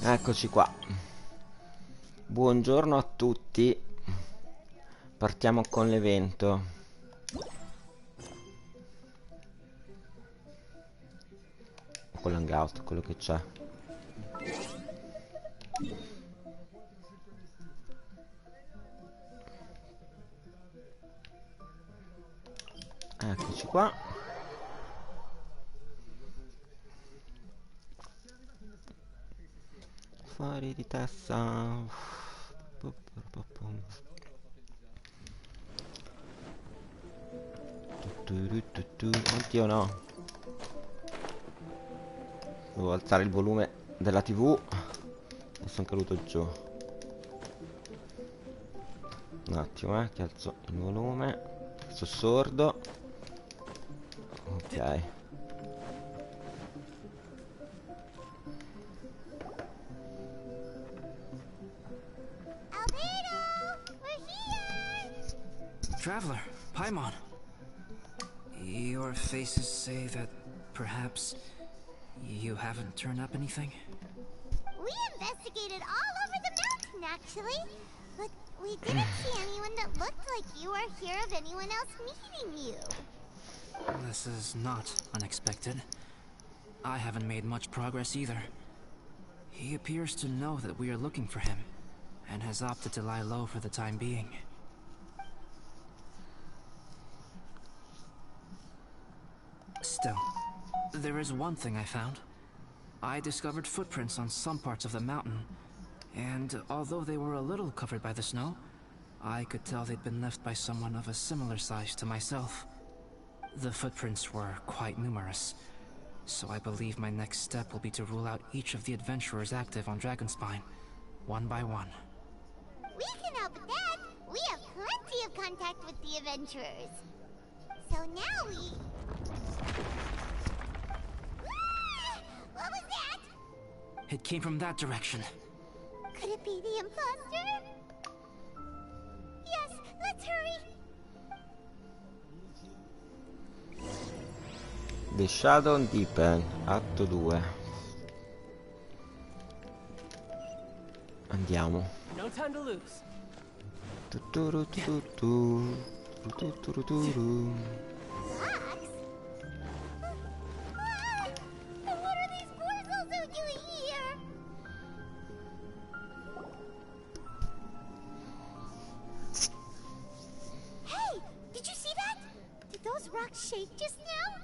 Eccoci qua. Buongiorno a tutti. Partiamo con l'evento. Con l'hangout, quello che c'è. Eccoci qua. Fuori di testa. Oddio no. Devo alzare il volume della TV e sono caduto giù. Un attimo che alzo il volume. Sono sordo. Ok. Traveler, Paimon. Your faces say that perhaps you haven't turned up anything? We investigated all over the mountain, actually. But we didn't see anyone that looked like you or hear of anyone else meeting you. This is not unexpected. I haven't made much progress either. He appears to know that we are looking for him, and has opted to lie low for the time being. Still, there is one thing I found. I discovered footprints on some parts of the mountain, and although they were a little covered by the snow, I could tell they'd been left by someone of a similar size to myself. The footprints were quite numerous, so I believe my next step will be to rule out each of the adventurers active on Dragonspine, one by one. We can help with that. We have plenty of contact with the adventurers. So now we... What was that? It came from that direction. Could it be the imposter? Yes, let's hurry. The Shadow Deepen, atto 2. Andiamo. No time to lose. Fox? What are these poor souls doing here? Hey, did you see that? Did those rocks shake just now?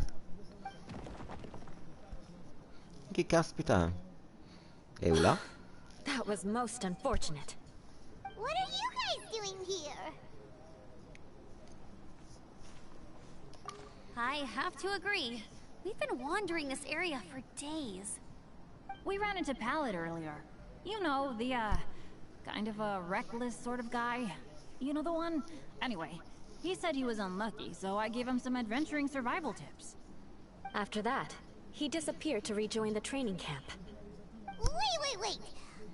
Che caspita è? Eula? That was most unfortunate. What are you guys doing here? I have to agree. We've been wandering this area for days. We ran into Pallet earlier. You know, the, kind of a reckless sort of guy. You know the one? Anyway, he said he was unlucky, so I gave him some adventuring survival tips. After that, he disappeared to rejoin the training camp. Wait.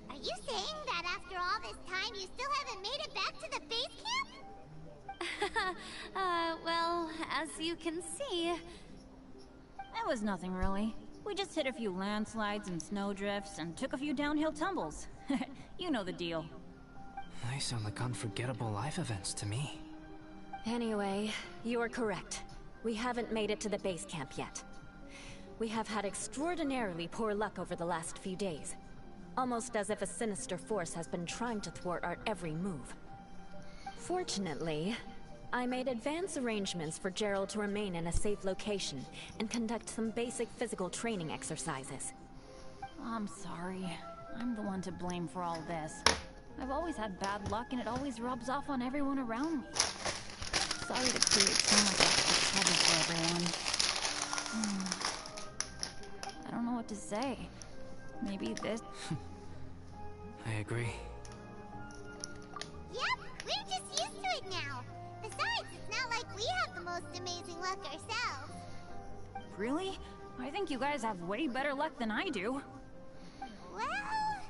Are you saying that after all this time you still haven't made it back to the base camp? Well, as you can see... It was nothing really. We just hit a few landslides and snowdrifts and took a few downhill tumbles. You know the deal. They sound like unforgettable life events to me. Anyway, you're correct. We haven't made it to the base camp yet. We have had extraordinarily poor luck over the last few days. Almost as if a sinister force has been trying to thwart our every move. Fortunately, I made advance arrangements for Gerald to remain in a safe location and conduct some basic physical training exercises. I'm sorry. I'm the one to blame for all this. I've always had bad luck and it always rubs off on everyone around me. Sorry to create so much extra trouble for everyone. I don't know what to say. Maybe this... I agree. Yep, we're just used to it now. Besides, it's not like we have the most amazing luck ourselves. Really? I think you guys have way better luck than I do. Well,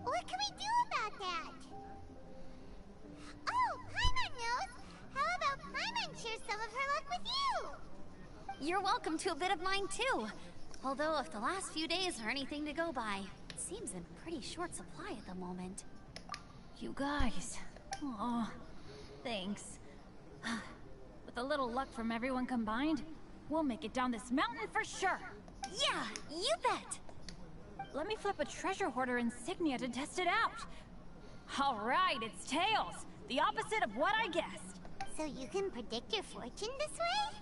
what can we do about that? Oh, Paimon knows. How about Paimon share some of her luck with you? You're welcome to a bit of mine too. Although if the last few days are anything to go by, It seems in pretty short supply at the moment. You guys. Oh, thanks. With a little luck from everyone combined, we'll make it down this mountain for sure. Yeah, you bet! Let me flip a treasure hoarder insignia to test it out. All right, it's tails. The opposite of what I guessed. So you can predict your fortune this way?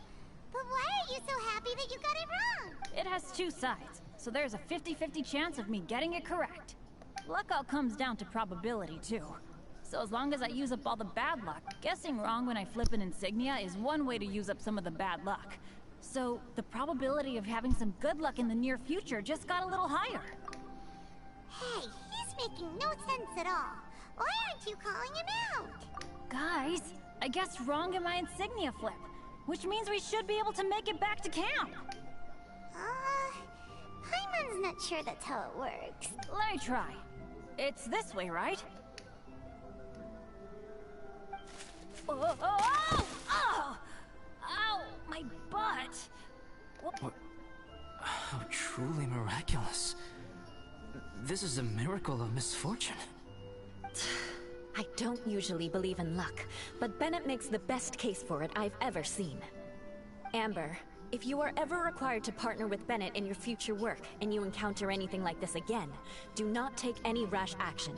But why are you so happy that you got it wrong? It has two sides, so there's a 50-50 chance of me getting it correct. Luck all comes down to probability, too. So as long as I use up all the bad luck, guessing wrong when I flip an insignia is one way to use up some of the bad luck. So the probability of having some good luck in the near future just got a little higher. Hey, he's making no sense at all. Why aren't you calling him out? Guys, I guessed wrong in my insignia flip, which means we should be able to make it back to camp. Paimon's not sure that's how it works. Let me try. It's this way, right? Oh, oh, oh, oh! Ow, my butt! What? How truly miraculous. This is a miracle of misfortune. I don't usually believe in luck, but Bennett makes the best case for it I've ever seen. Amber, if you are ever required to partner with Bennett in your future work and you encounter anything like this again, do not take any rash action.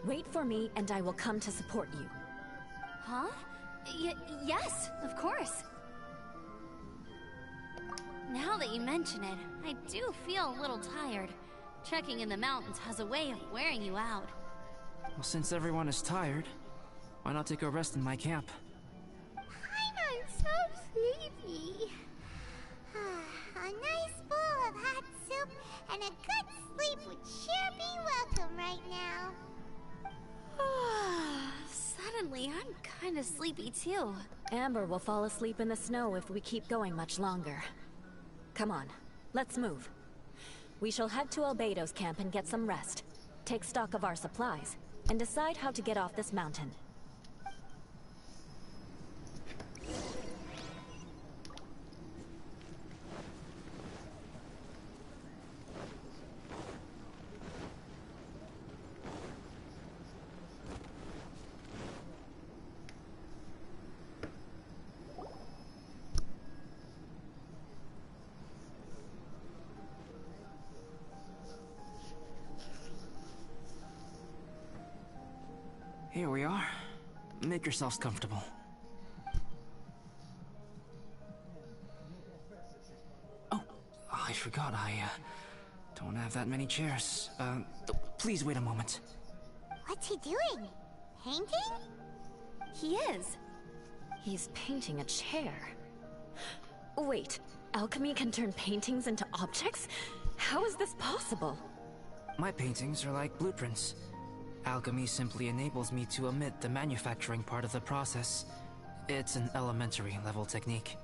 Wait for me and I will come to support you. Huh? Yes, of course. Now that you mention it, I do feel a little tired. Trekking in the mountains has a way of wearing you out. Well, since everyone is tired, why not take a rest in my camp? Paimon's so sleepy. A nice bowl of hot soup and a good sleep would sure be welcome right now. Suddenly, I'm kind of sleepy too. Amber will fall asleep in the snow if we keep going much longer. Come on, let's move. We shall head to Albedo's camp and get some rest. Take stock of our supplies, and decide how to get off this mountain. Here we are. Make yourselves comfortable. Oh, I forgot I don't have that many chairs. Please wait a moment. What's he doing? Painting? He is. He's painting a chair. Wait, alchemy can turn paintings into objects? How is this possible? My paintings are like blueprints. Alchemy simply enables me to omit the manufacturing part of the process. It's an elementary level technique.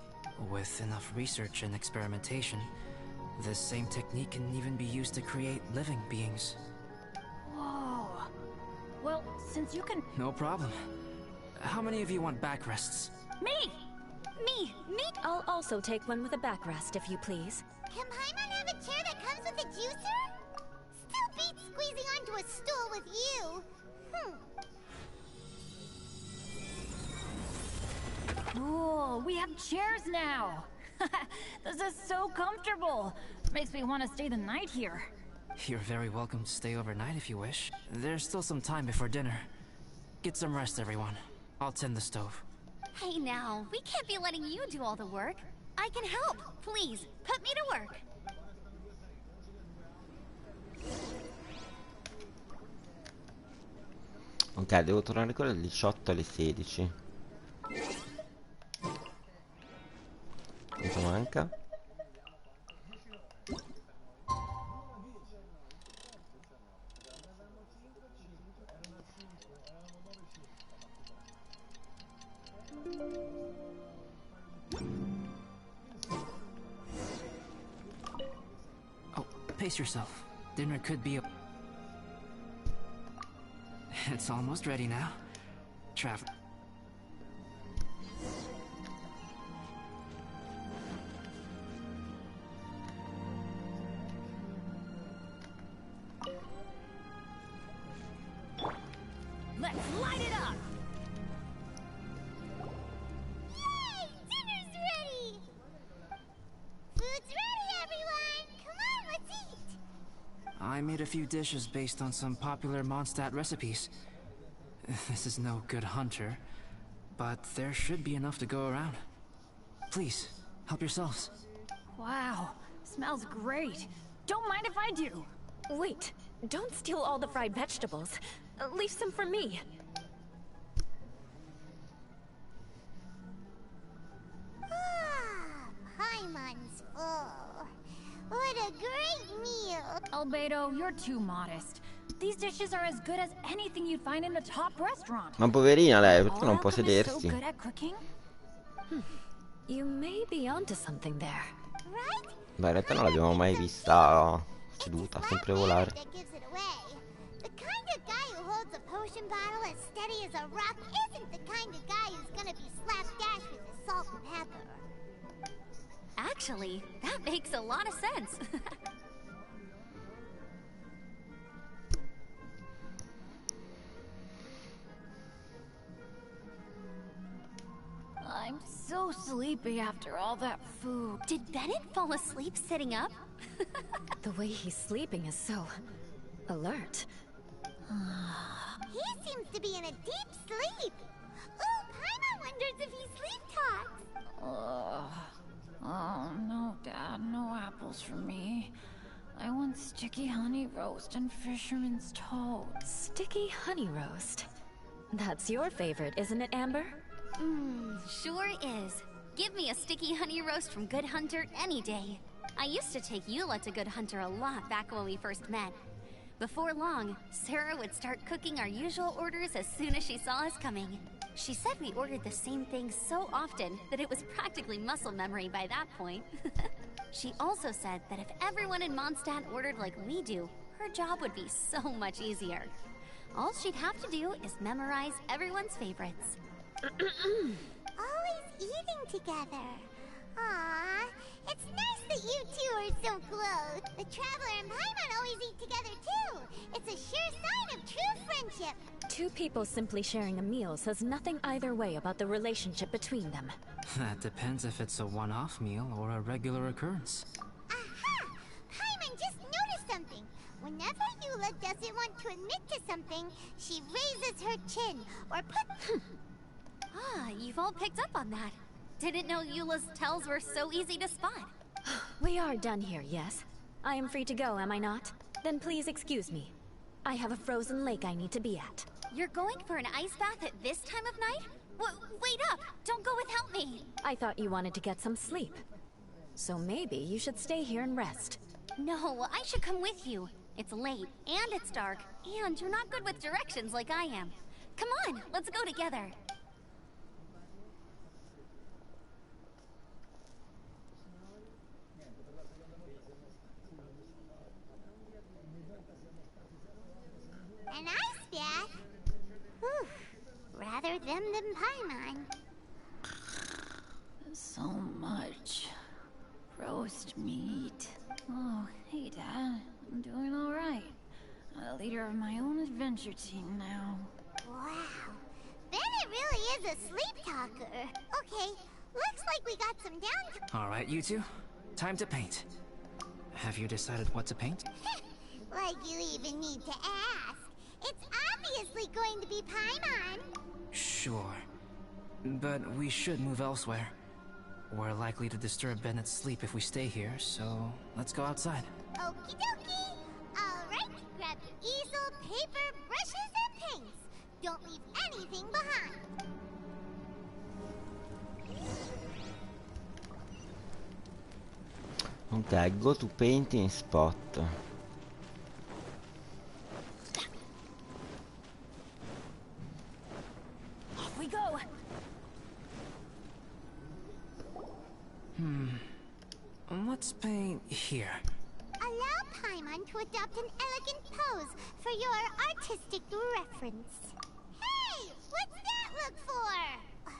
With enough research and experimentation, this same technique can even be used to create living beings. Whoa. Well, since you can... No problem. How many of you want backrests? Me! Me! I'll also take one with a backrest, if you please. Can Paimon have a chair that comes with a juicer? Still beats squeezing onto a stool with you. Cool, we have chairs now! This is so comfortable! Makes me want to stay the night here. You're very welcome to stay overnight if you wish. There's still some time before dinner. Get some rest, everyone. I'll tend the stove. Hey now, we can't be letting you do all the work. I can help. Please, put me to work. Ok, devo tornare con le 18 alle 16. Quanto manca? Oh, pace yourself. Dinner could be a... It's almost ready now. Travel. I made a few dishes based on some popular Mondstadt recipes. This is no good hunter, but there should be enough to go around. Please, help yourselves. Wow, smells great. Don't mind if I do. Wait, don't steal all the fried vegetables. Leave some for me. Paimon's full. What a great meal! Albedo, you're too modest. These dishes are as good as anything you'd find in a top restaurant. Ma poverina lei, perché non Our può alchemist so sedersi? good at cooking? You may be onto something there. Right? Beh, in realtà non l'abbiamo mai vista seduta, sempre volare. That gives it away. The kind of guy who holds a potion bottle as steady as a rock isn't the kind of guy who's gonna be slapdash with his salt and pepper. Actually, that makes a lot of sense. I'm so sleepy after all that food. Did Bennett fall asleep sitting up? The way he's sleeping is so alert. He seems to be in a deep sleep. Ooh, Paimon wonders if he sleep talks. Oh, no, Dad, no apples for me. I want sticky honey roast and fisherman's toast. Sticky honey roast. That's your favorite, isn't it, Amber? Sure is. Give me a sticky honey roast from Good Hunter any day. I used to take Eula to Good Hunter a lot back when we first met. Before long, Sarah would start cooking our usual orders as soon as she saw us coming. She said we ordered the same thing so often that it was practically muscle memory by that point. She also said that if everyone in Mondstadt ordered like we do, her job would be so much easier. All she'd have to do is memorize everyone's favorites. Always eating together. Aww, it's nice that you two are so close. The Traveler and Paimon always eat together too. It's a sure sign of true friendship. Two people simply sharing a meal says nothing either way about the relationship between them. That depends if it's a one-off meal or a regular occurrence. Aha! Paimon just noticed something. Whenever Eula doesn't want to admit to something, she raises her chin or puts... Ah, you've all picked up on that. Didn't know Eula's tells were so easy to spot. We are done here, yes? I am free to go, am I not? Then please excuse me. I have a frozen lake I need to be at. You're going for an ice bath at this time of night? Wait up! Don't go without me! I thought you wanted to get some sleep. So maybe you should stay here and rest. No, I should come with you. It's late, and it's dark, and you're not good with directions like I am. Come on, let's go together. An ice bath? Whew. Rather them than Paimon. So much roast meat. Oh, hey, Dad. I'm doing all right. I'm a leader of my own adventure team now. Wow. Bennett really is a sleep talker. Okay, looks like we got some downtime. Alright, you two. Time to paint. Have you decided what to paint? Like you even need to ask. It's obviously going to be Paimon. Sure. But we should move elsewhere. We're likely to disturb Bennett's sleep if we stay here, so let's go outside. Okie dokie. Alright, grab your easel, paper, brushes, and paints. Don't leave anything behind. Ok, go to painting spot. Off we go! Let's paint here. Allow Paimon to adopt an elegant pose for your artistic reference. Hey, what's that look for?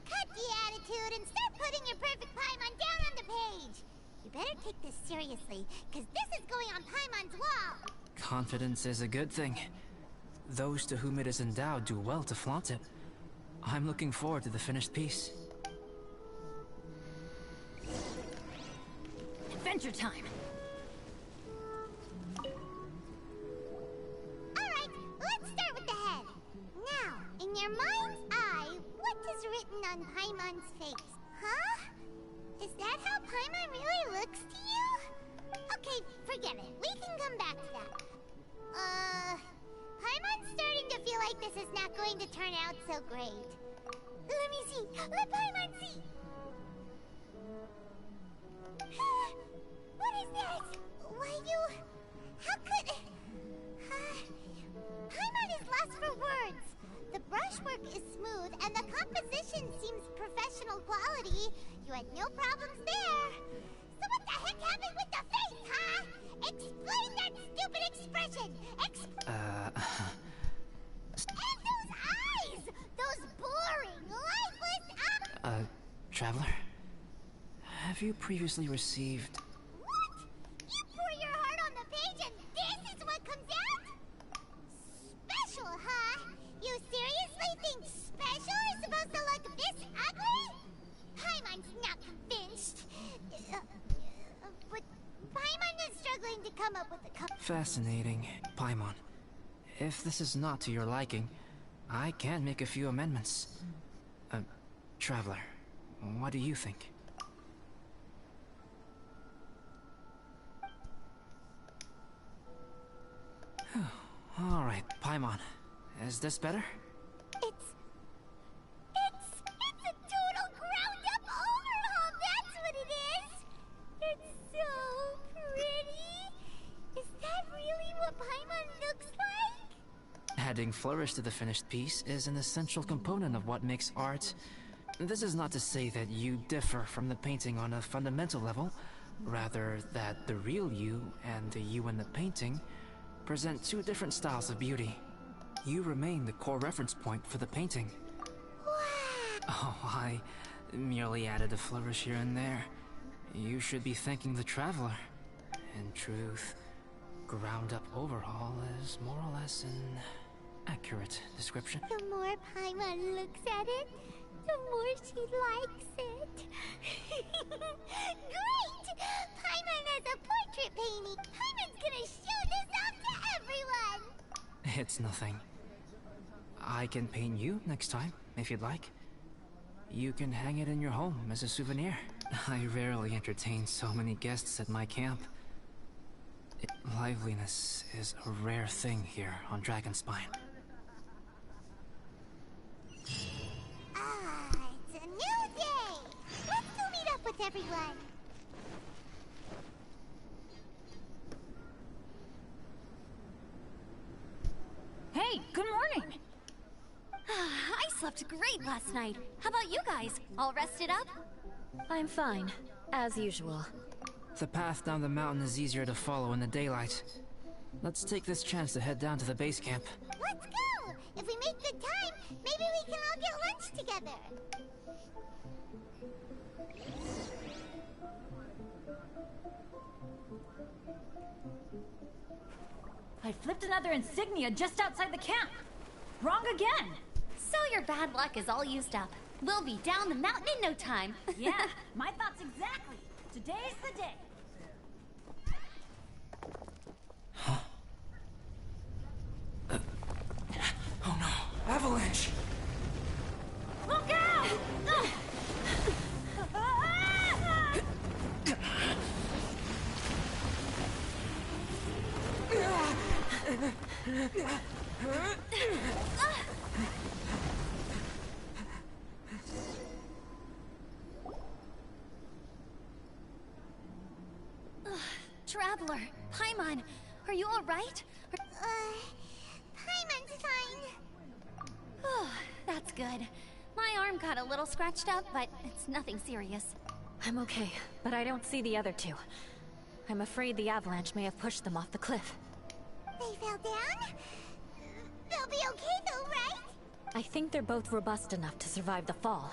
Cut the attitude and start putting your perfect Paimon down on the page. You better take this seriously, because this is going on Paimon's wall. Confidence is a good thing. Those to whom it is endowed do well to flaunt it. I'm looking forward to the finished piece. Adventure time! on Paimon's face. Huh? Is that how Paimon really looks to you? Okay, forget it. We can come back to that. Paimon's starting to feel like this is not going to turn out so great. Let me see. Let Paimon see. What is that? Why you... How could... Paimon is lost for words. The brushwork is smooth and the composition seems professional quality. You had no problems there. So what the heck happened with the face, huh? Explain that stupid expression! And those eyes! Those boring, lifeless Traveler? Have you previously received... What? You pour your heart on the page and this is what comes out? Special, huh? You seriously think special is supposed to look this ugly? Paimon's not convinced. But Paimon is struggling to come up with a Fascinating. Paimon, if this is not to your liking, I can make a few amendments. Traveler, what do you think? Alright, Paimon. Is this better? It's a total ground-up overhaul, that's what it is! It's so pretty! Is that really what Paimon looks like? Adding flourish to the finished piece is an essential component of what makes art. This is not to say that you differ from the painting on a fundamental level, rather that the real you and the you in the painting present two different styles of beauty. You remain the core reference point for the painting. Oh, I merely added a flourish here and there. You should be thanking the Traveler. In truth, ground-up overhaul is more or less an accurate description. The more Paimon looks at it, the more she likes it. Great! Paimon has a portrait painting. Paimon's gonna show this off to everyone. It's nothing. I can paint you next time, if you'd like. You can hang it in your home as a souvenir. I rarely entertain so many guests at my camp. Liveliness is a rare thing here on Dragonspine. It's a new day. Let's go meet up with everyone. Hey, good morning! I slept great last night. How about you guys? All rested up? I'm fine, as usual. The path down the mountain is easier to follow in the daylight. Let's take this chance to head down to the base camp. Let's go! If we make good time, maybe we can all get lunch together. I flipped another insignia just outside the camp. Wrong again! So your bad luck is all used up. We'll be down the mountain in no time. Yeah, my thoughts exactly. Today's the day. Oh no! Avalanche! Look out! Traveler, Paimon, are you all right? Paimon's fine. Oh, that's good. My arm got a little scratched up, but it's nothing serious. I'm okay, but I don't see the other two. I'm afraid the avalanche may have pushed them off the cliff. They fell down? They'll be okay though, right? I think they're both robust enough to survive the fall.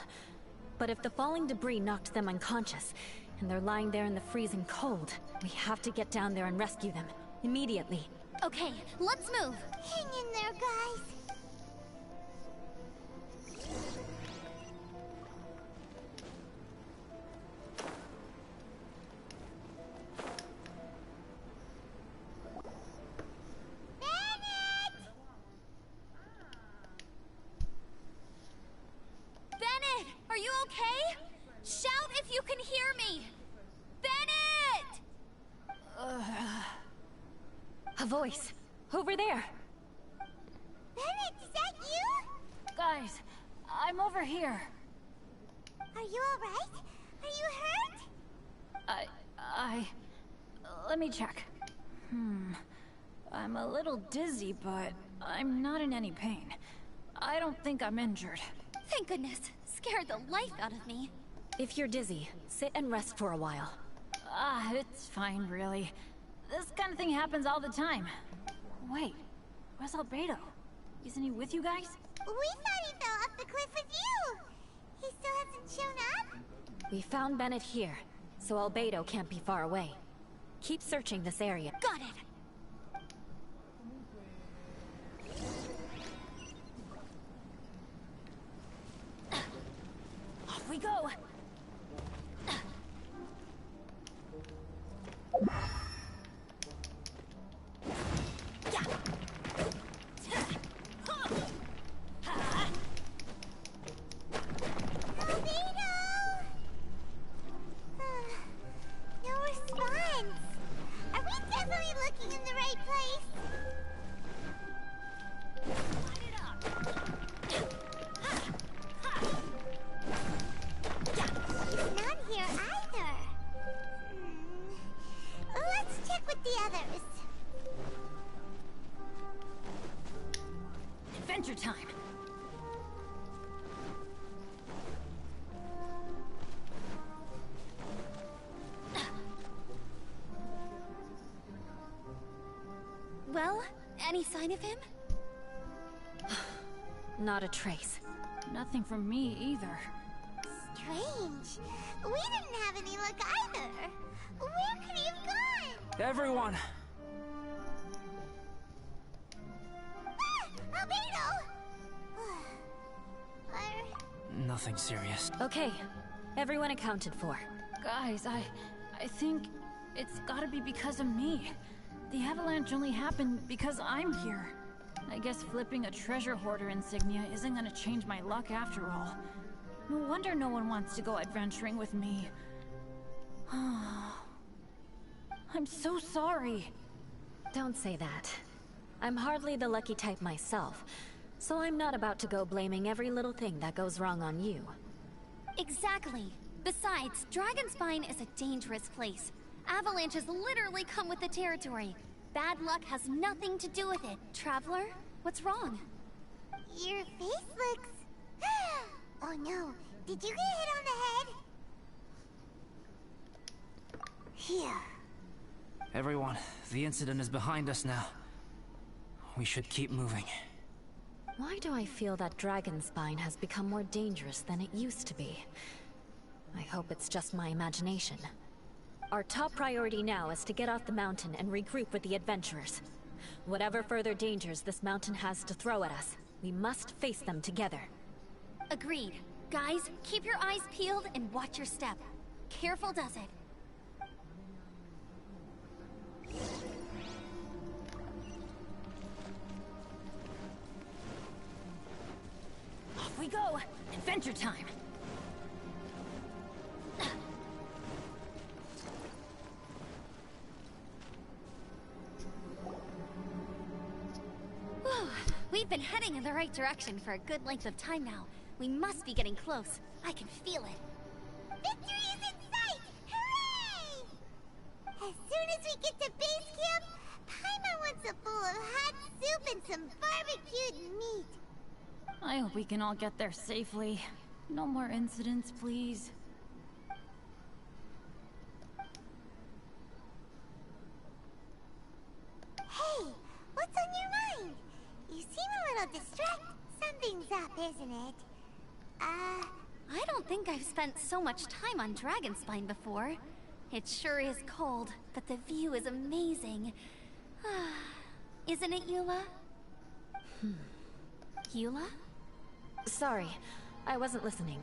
But if the falling debris knocked them unconscious, and they're lying there in the freezing cold, we have to get down there and rescue them. Immediately. Okay, let's move. Hang in there, guys. Bennett, are you A voice. Over there. Bennett, is that you? Guys, I'm over here. Are you alright? Are you hurt? Let me check. I'm a little dizzy, but I'm not in any pain. I don't think I'm injured. Thank goodness. Scared the life out of me. If you're dizzy, sit and rest for a while. It's fine, really. This kind of thing happens all the time. Wait, where's Albedo? Isn't he with you guys? We thought he fell off the cliff with you! He still hasn't shown up? We found Bennett here, so Albedo can't be far away. Keep searching this area. Got it! Off we go! Adventure time! Well, any sign of him? Not a trace. Nothing from me either. Strange. We didn't have any luck either. Where could he have gone? Everyone! Albedo! Nothing serious. Okay, everyone accounted for. Guys, I think it's gotta be because of me. The avalanche only happened because I'm here. I guess flipping a treasure hoarder insignia isn't gonna change my luck after all. No wonder no one wants to go adventuring with me. I'm so sorry. Don't say that. I'm hardly the lucky type myself, so I'm not about to go blaming every little thing that goes wrong on you. Exactly. Besides, Dragonspine is a dangerous place. Avalanches literally come with the territory. Bad luck has nothing to do with it. Traveler, what's wrong? Your face looks... Oh no, did you get hit on the head? Here. Everyone, the incident is behind us now. We should keep moving. Why do I feel that Dragonspine has become more dangerous than it used to be? I hope it's just my imagination. Our top priority now is to get off the mountain and regroup with the adventurers. Whatever further dangers this mountain has to throw at us, we must face them together. Agreed. Guys, keep your eyes peeled and watch your step. Careful does it. Off we go! Adventure time! Whew. We've been heading in the right direction for a good length of time now. We must be getting close. I can feel it. Victory is in sight! Hooray! As soon as we get to base camp, Paimon wants a bowl of hot soup and some barbecued meat. I hope we can all get there safely. No more incidents, please. Hey, what's on your mind? You seem a little distracted. Something's up, isn't it? I don't think I've spent so much time on Dragonspine before. It sure is cold, but the view is amazing. Isn't it, Eula? Eula? Sorry, I wasn't listening.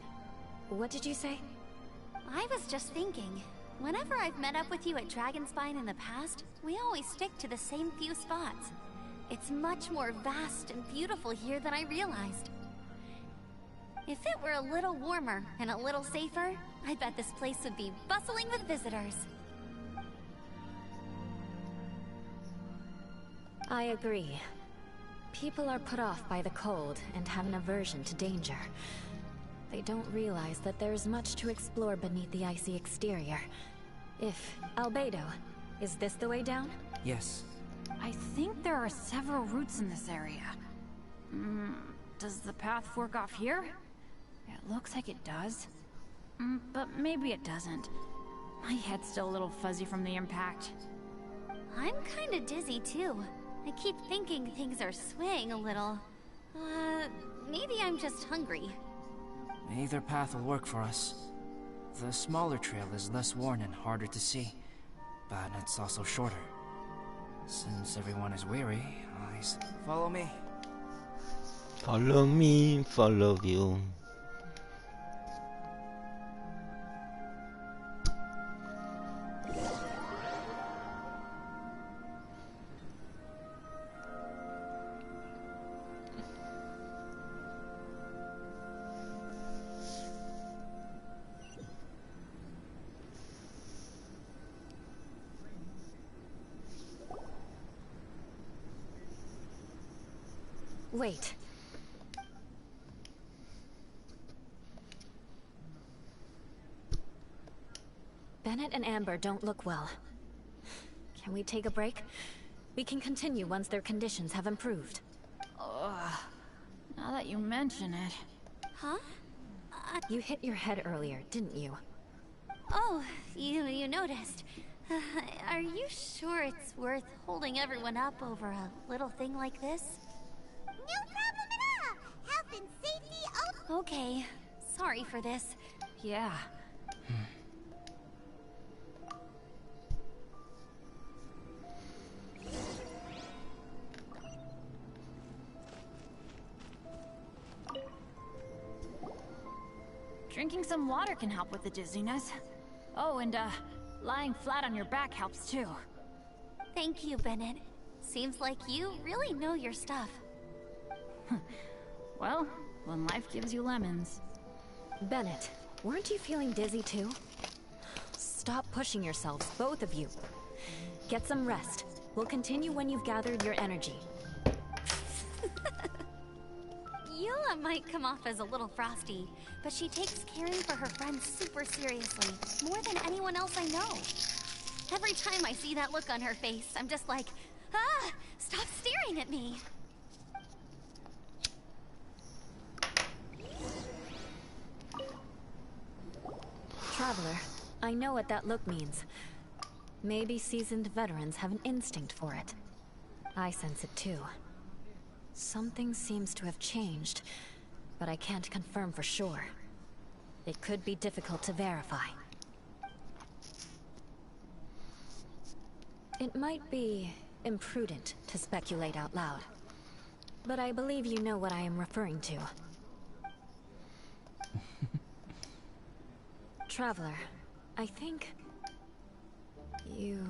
What did you say? I was just thinking. Whenever I've met up with you at Dragonspine in the past, we always stick to the same few spots. It's much more vast and beautiful here than I realized. If it were a little warmer and a little safer, I bet this place would be bustling with visitors. I agree. People are put off by the cold and have an aversion to danger. They don't realize that there's much to explore beneath the icy exterior. Albedo, is this the way down? Yes. I think there are several routes in this area. Does the path fork off here? It looks like it does. But maybe it doesn't. My head's still a little fuzzy from the impact. I'm kinda dizzy too. I keep thinking things are swaying a little. Maybe I'm just hungry. Either path will work for us. The smaller trail is less worn and harder to see, but it's also shorter. Since everyone is weary, follow me. Follow me, follow you. Wait. Bennett and Amber don't look well. Can we take a break? We can continue once their conditions have improved. Now that you mention it... Huh? You hit your head earlier, didn't you? Oh, you noticed. Are you sure it's worth holding everyone up over a little thing like this? No problem at all! Health and safety Okay, sorry for this. Yeah. Drinking some water can help with the dizziness. Oh, and lying flat on your back helps too. Thank you, Bennett. Seems like you really know your stuff. Well, when life gives you lemons. Bennett, weren't you feeling dizzy too? Stop pushing yourselves, both of you. Get some rest. We'll continue when you've gathered your energy. Eula might come off as a little frosty, but she takes caring for her friends super seriously, more than anyone else I know. Every time I see that look on her face, I'm just like, stop staring at me. Traveler, I know what that look means. Maybe seasoned veterans have an instinct for it. I sense it too. Something seems to have changed, but I can't confirm for sure. It could be difficult to verify. It might be imprudent to speculate out loud, but I believe you know what I am referring to. Traveler, I think... you...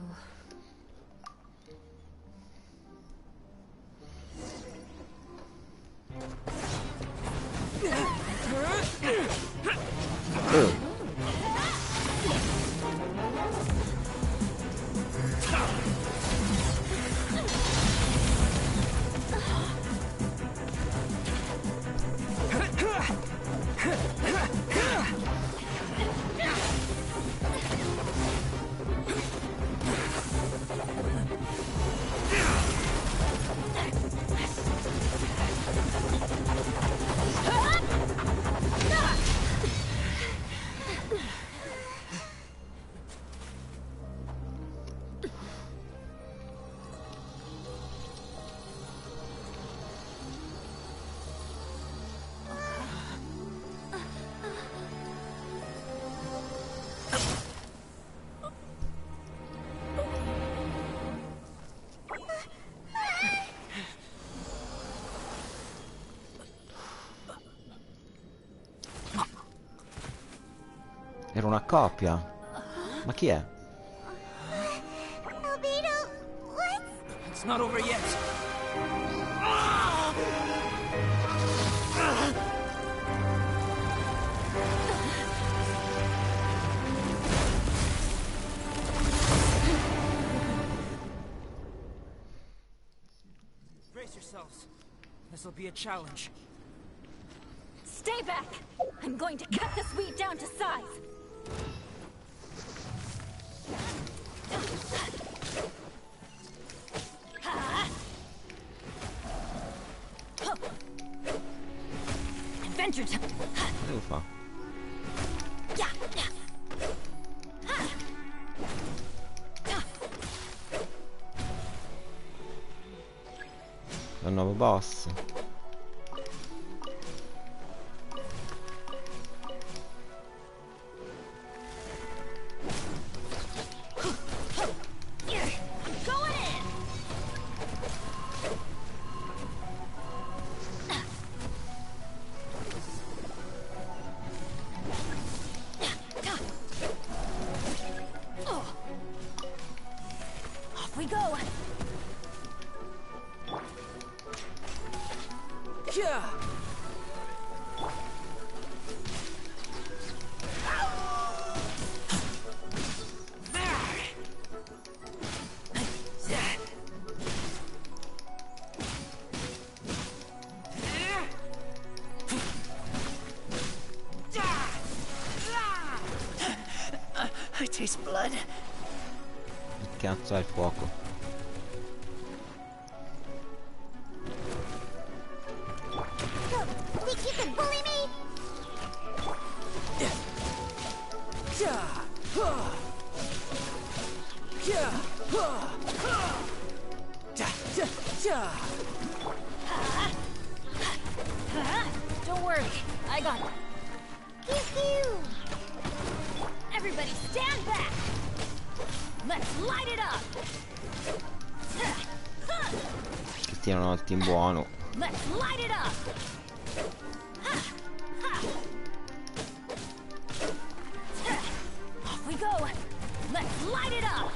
Era una coppia. Ma chi è? Albedo, what? It's not over yet. Brace yourselves. This'll be a challenge. Stay back! I'm going to cut this weed down to size! Adventure time! Cosa devo fare? È un nuovo boss. I taste blood. Che cazzo è il fuoco? Think you can bully me? Don't worry, I got it. Pew-pew! Everybody stand back! Let's light it up! Che tirano il team buono. Let's light it up! Off we go! Let's light it up!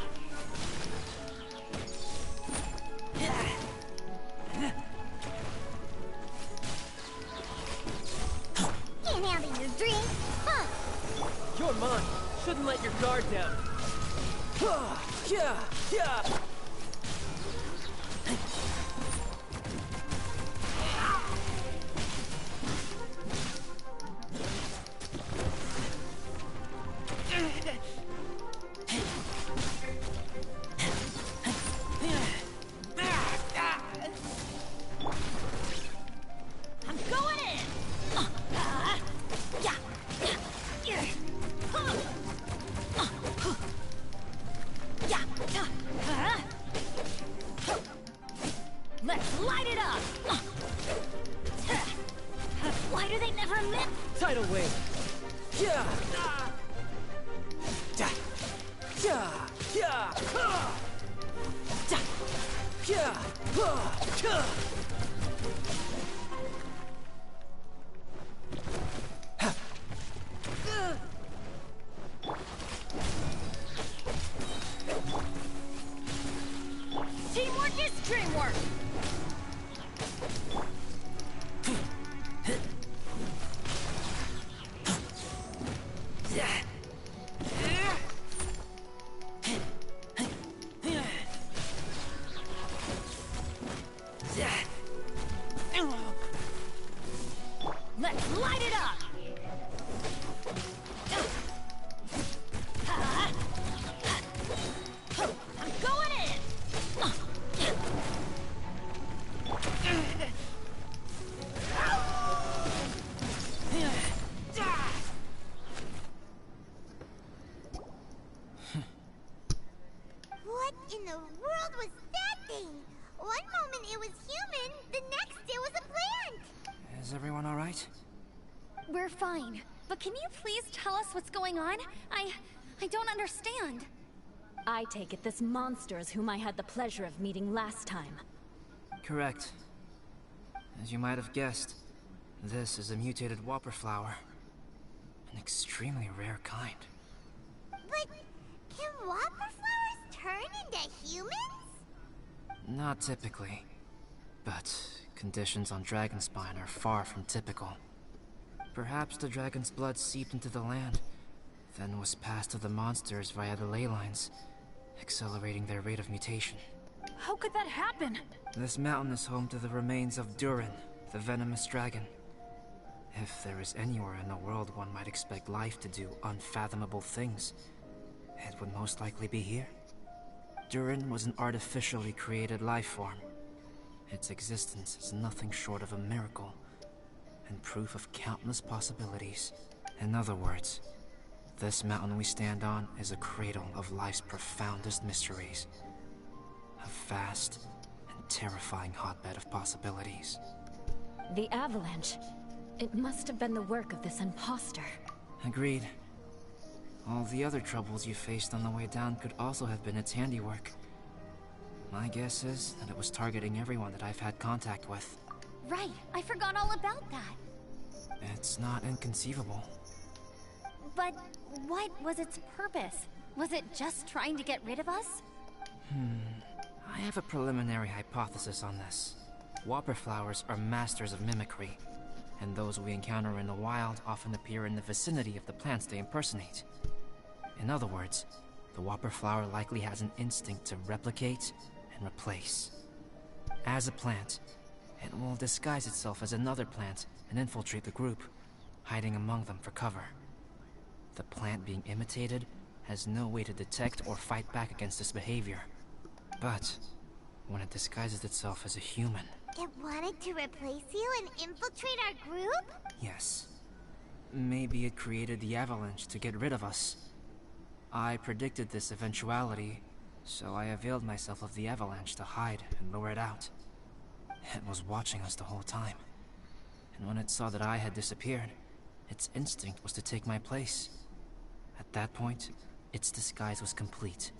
Can't handle your drink, huh? You're mine. Shouldn't let your guard down. I'm going in! Let's light it up! Why do they never miss? Tidal wave. Teamwork is dreamwork! Let's light it up! I'm going in! What in the world was that thing? One moment it was human, the next it was a plant! Is everyone alright? We're fine. But can you please tell us what's going on? I don't understand. I take it this monster is whom I had the pleasure of meeting last time. Correct. As you might have guessed, this is a mutated whopper flower. An extremely rare kind. But can whopper flowers turn into humans? Not typically. But conditions on Dragonspine are far from typical. Perhaps the dragon's blood seeped into the land, then was passed to the monsters via the ley lines, accelerating their rate of mutation. How could that happen? This mountain is home to the remains of Durin, the venomous dragon. If there is anywhere in the world one might expect life to do unfathomable things, it would most likely be here. Durin was an artificially created life form. Its existence is nothing short of a miracle, and proof of countless possibilities. In other words, this mountain we stand on is a cradle of life's profoundest mysteries. A vast and terrifying hotbed of possibilities. The avalanche. It must have been the work of this imposter. Agreed. All the other troubles you faced on the way down could also have been its handiwork. My guess is that it was targeting everyone that I've had contact with. Right, I forgot all about that. It's not inconceivable. But what was its purpose? Was it just trying to get rid of us? I have a preliminary hypothesis on this. Whopper flowers are masters of mimicry, and those we encounter in the wild often appear in the vicinity of the plants they impersonate. In other words, the whopper flower likely has an instinct to replicate and replace. As a plant, it will disguise itself as another plant and infiltrate the group, hiding among them for cover. The plant being imitated has no way to detect or fight back against this behavior. But when it disguises itself as a human... It wanted to replace you and infiltrate our group? Yes. Maybe it created the avalanche to get rid of us. I predicted this eventuality, so I availed myself of the avalanche to hide and lure it out. It was watching us the whole time. And when it saw that I had disappeared, its instinct was to take my place. At that point, its disguise was complete,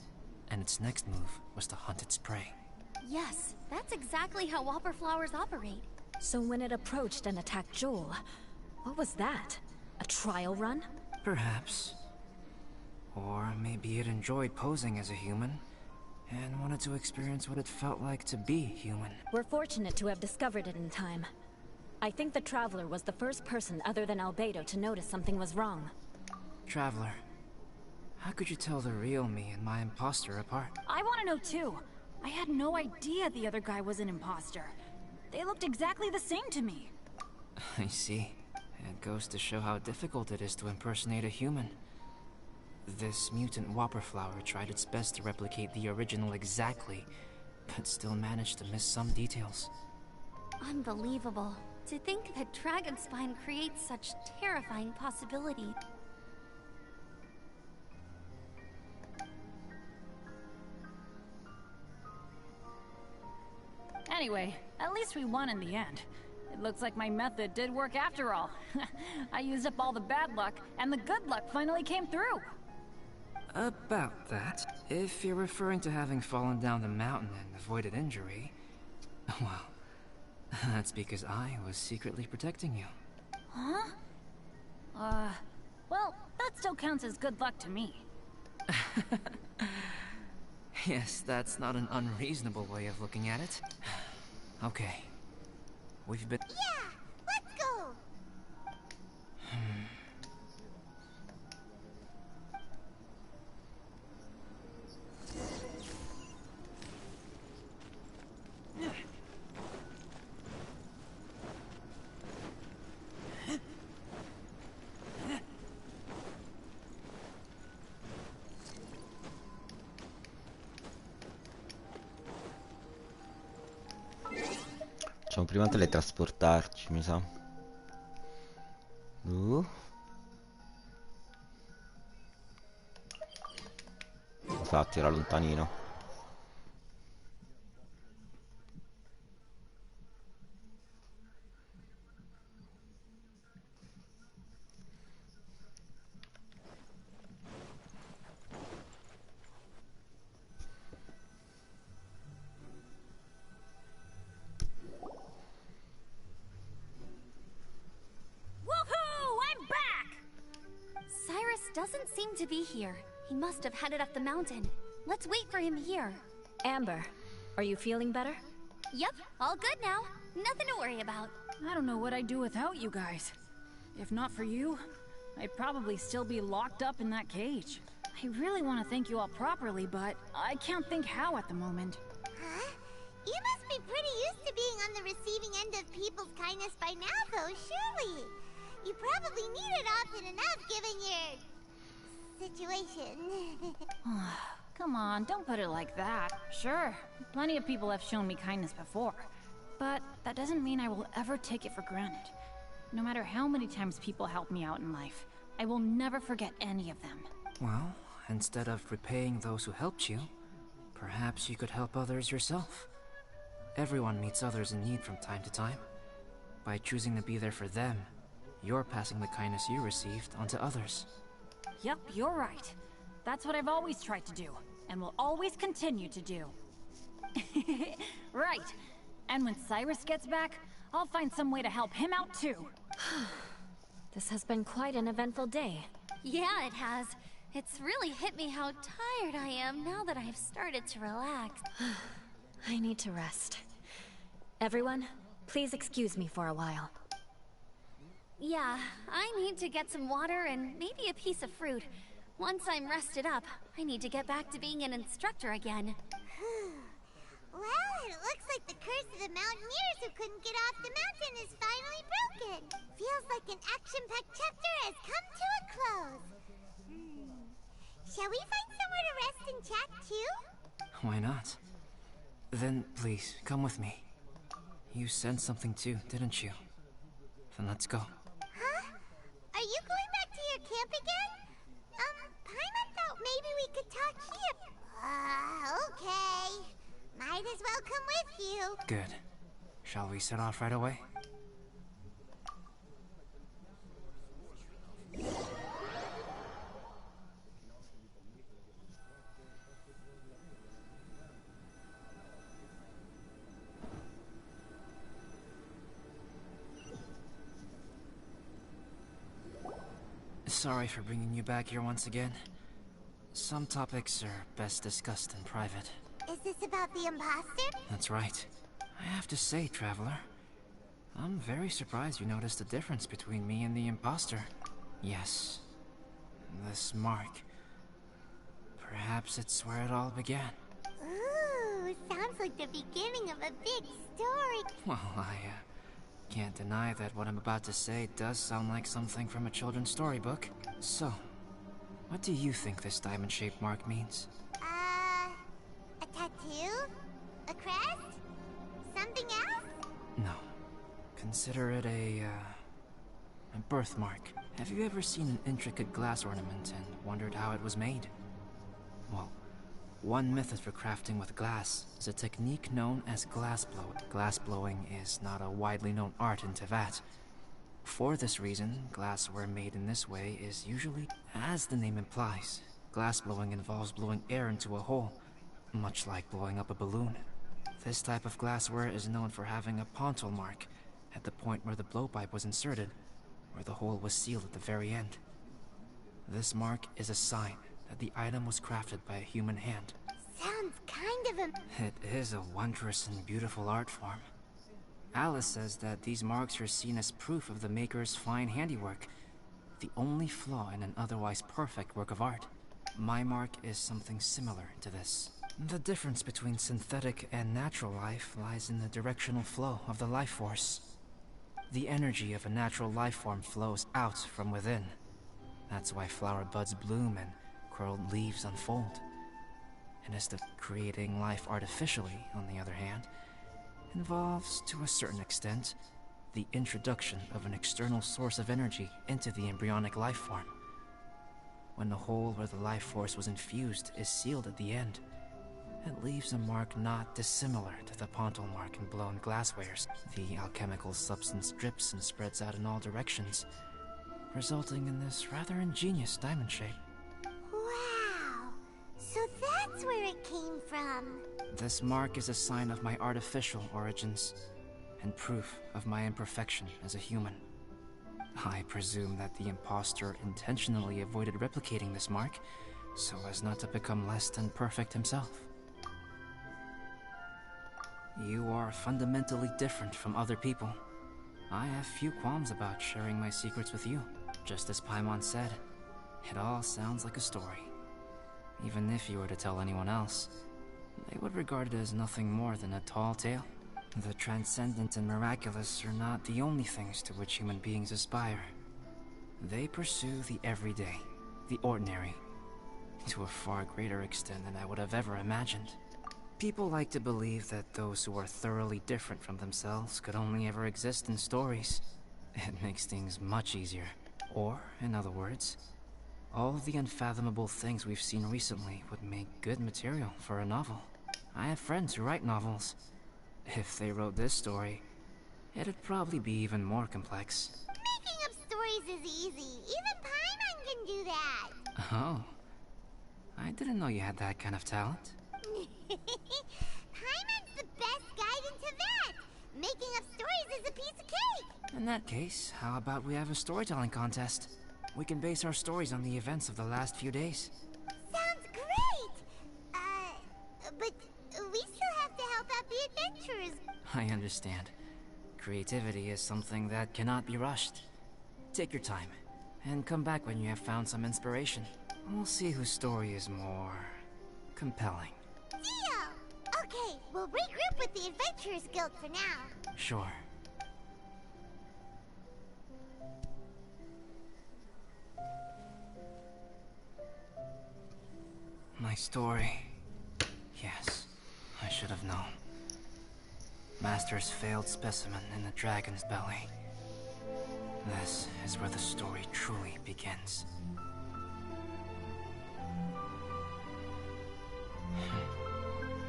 and its next move was to hunt its prey. Yes, that's exactly how whopper flowers operate. So when it approached and attacked Joel, what was that? A trial run? Perhaps. Or maybe it enjoyed posing as a human, and wanted to experience what it felt like to be human. We're fortunate to have discovered it in time. I think the Traveler was the first person other than Albedo to notice something was wrong. Traveler, how could you tell the real me and my imposter apart? I want to know too. I had no idea the other guy was an imposter. They looked exactly the same to me. I see. It goes to show how difficult it is to impersonate a human. This mutant whopper flower tried its best to replicate the original exactly, but still managed to miss some details. Unbelievable. To think that Dragonspine creates such terrifying possibility. Anyway, at least we won in the end. It looks like my method did work after all. I used up all the bad luck, and the good luck finally came through. About that, if you're referring to having fallen down the mountain and avoided injury, well, that's because I was secretly protecting you. Huh? Well, that still counts as good luck to me. Yes, that's not an unreasonable way of looking at it. Okay. We've been... Yeah, let's go! Facciamo prima teletrasportarci, mi sa. Infatti era lontanino. Doesn't seem to be here. He must have headed up the mountain. Let's wait for him here. Amber, are you feeling better? Yep, all good now. Nothing to worry about. I don't know what I'd do without you guys. If not for you, I'd probably still be locked up in that cage. I really want to thank you all properly, but I can't think how at the moment. Huh? be pretty used to being on the receiving end of people's kindness by now, though, surely. You probably need it often enough, given your... situation. Come on, don't put it like that. Sure, plenty of people have shown me kindness before. But that doesn't mean I will ever take it for granted. No matter how many times people help me out in life, I will never forget any of them. Well, instead of repaying those who helped you, perhaps you could help others yourself. Everyone meets others in need from time to time. By choosing to be there for them, you're passing the kindness you received onto others. Yep, you're right. That's what I've always tried to do, and will always continue to do. Right. And when Cyrus gets back, I'll find some way to help him out too. This has been quite an eventful day. Yeah, it has. It's really hit me how tired I am now that I've started to relax. I need to rest. Everyone, please excuse me for a while. Yeah, I need to get some water and maybe a piece of fruit. Once I'm rested up, I need to get back to being an instructor again. Well, it looks like the curse of the mountaineers who couldn't get off the mountain is finally broken. Feels like an action-packed chapter has come to a close. Shall we find somewhere to rest and chat too? Why not? Then please, come with me. You sensed something too, didn't you? Then let's go. Huh? Are you going back to your camp again? Paimon thought maybe we could talk here. Okay. Might as well come with you. Good. Shall we set off right away? Sorry for bringing you back here once again. Some topics are best discussed in private. Is this about the imposter? That's right. I have to say, Traveler, I'm very surprised you noticed the difference between me and the imposter. Yes, this mark. Perhaps it's where it all began. Ooh, sounds like the beginning of a big story. Well, I can't deny that what I'm about to say does sound like something from a children's storybook. So, what do you think this diamond-shaped mark means? A tattoo? A crest? Something else? No. Consider it a birthmark. Have you ever seen an intricate glass ornament and wondered how it was made? Well, one method for crafting with glass is a technique known as glass blowing. Glass blowing is not a widely known art in Teyvat. For this reason, glassware made in this way is usually, as the name implies, glass blowing involves blowing air into a hole, much like blowing up a balloon. This type of glassware is known for having a pontal mark at the point where the blowpipe was inserted, where the hole was sealed at the very end. This mark is a sign that the item was crafted by a human hand. Sounds kind of It is a wondrous and beautiful art form. Alice says that these marks are seen as proof of the maker's fine handiwork, the only flaw in an otherwise perfect work of art. My mark is something similar to this. The difference between synthetic and natural life lies in the directional flow of the life force. The energy of a natural life form flows out from within. That's why flower buds bloom and curled leaves unfold. And as the creating life artificially, on the other hand, involves, to a certain extent, the introduction of an external source of energy into the embryonic life form. When the hole where the life force was infused is sealed at the end, it leaves a mark not dissimilar to the pontal mark in blown glasswares. The alchemical substance drips and spreads out in all directions, resulting in this rather ingenious diamond shape. Wow! So that's where it came from. This mark is a sign of my artificial origins, and proof of my imperfection as a human. I presume that the imposter intentionally avoided replicating this mark, so as not to become less than perfect himself. You are fundamentally different from other people. I have few qualms about sharing my secrets with you. Just as Paimon said, it all sounds like a story. Even if you were to tell anyone else, they would regard it as nothing more than a tall tale. The transcendent and miraculous are not the only things to which human beings aspire. They pursue the everyday, the ordinary, to a far greater extent than I would have ever imagined. People like to believe that those who are thoroughly different from themselves could only ever exist in stories. It makes things much easier. Or, in other words, all the unfathomable things we've seen recently would make good material for a novel. I have friends who write novels. If they wrote this story, it'd probably be even more complex. Making up stories is easy. Even Paimon can do that. Oh. I didn't know you had that kind of talent. Paimon's the best guide into that. Making up stories is a piece of cake. In that case, how about we have a storytelling contest? We can base our stories on the events of the last few days. Sounds great. But we still have to help out the adventurers. I understand. Creativity is something that cannot be rushed. Take your time, and come back when you have found some inspiration. We'll see whose story is more compelling. Deal! Okay, we'll regroup with the Adventurers Guild for now. Sure. My story. Yes, I should have known. Master's failed specimen in the dragon's belly. This is where the story truly begins.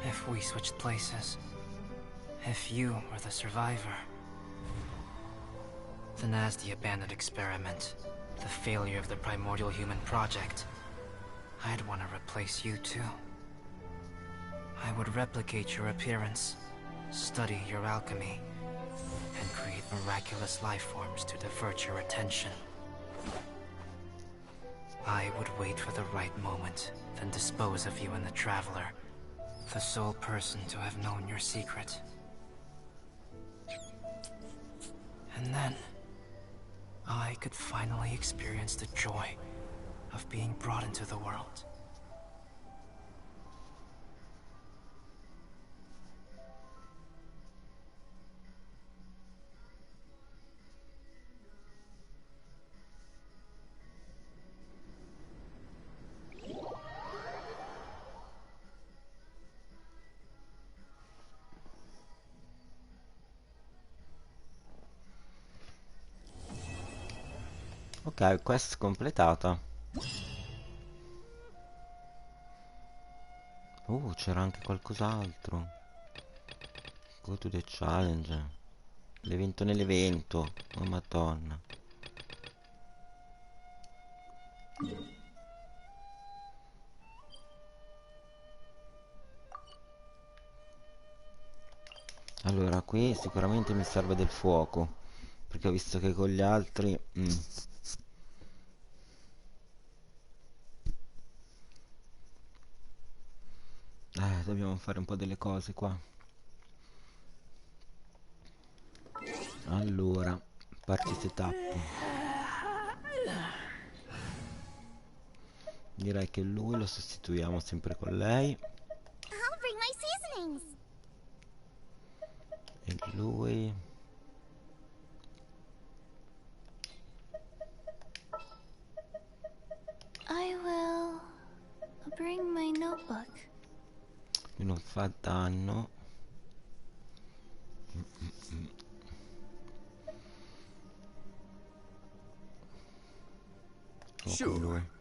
If we switched places, if you were the survivor, the nasty abandoned experiment, the failure of the primordial human project, I'd want to replace you too. I would replicate your appearance, study your alchemy, and create miraculous life forms to divert your attention. I would wait for the right moment, then dispose of you in the Traveler, the sole person to have known your secret. And then, I could finally experience the joy of being brought into the world. Ok, quest completata. C'era anche qualcos'altro. Go to the challenge. L'evento nell'evento. Oh madonna. Allora, qui sicuramente mi serve del fuoco, perché ho visto che con gli altri dobbiamo fare un po' delle cose qua. Allora, parti setup. Direi che lui lo sostituiamo sempre con lei. I'll bring my seasonings. E lui... I will bring my notebook. lui non fa danno. Con lui.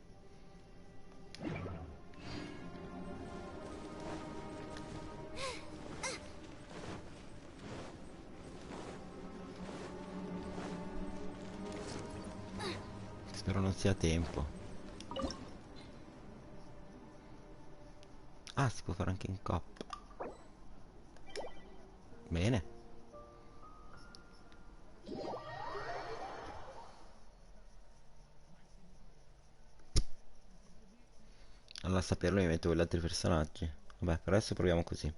Spero non sia tempo. Ah, si può fare anche in coppia. Bene. Allora, a saperlo mi metto con gli altri personaggi. Vabbè, per adesso proviamo così.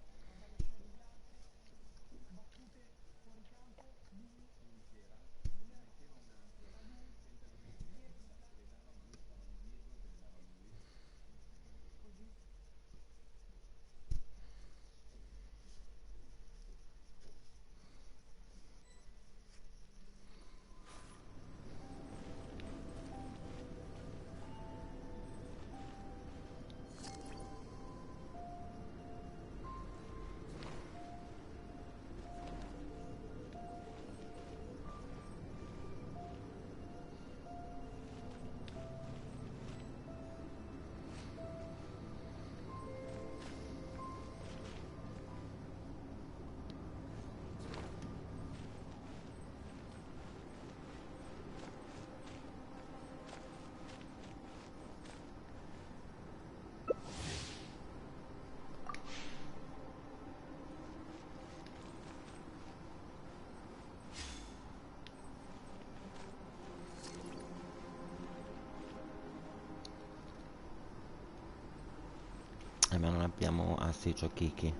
Abbiamo... ah sì, c'ho Kiki.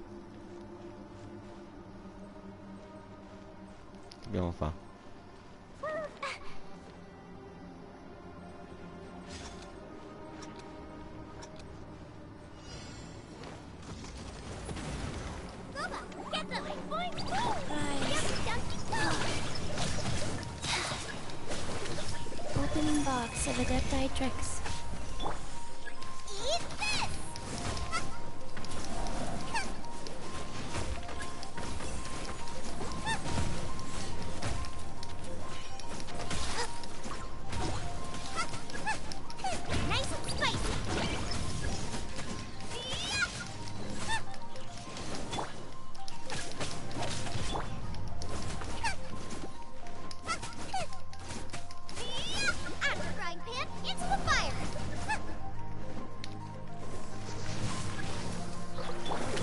Che dobbiamo fare? Opening box of adepti tricks.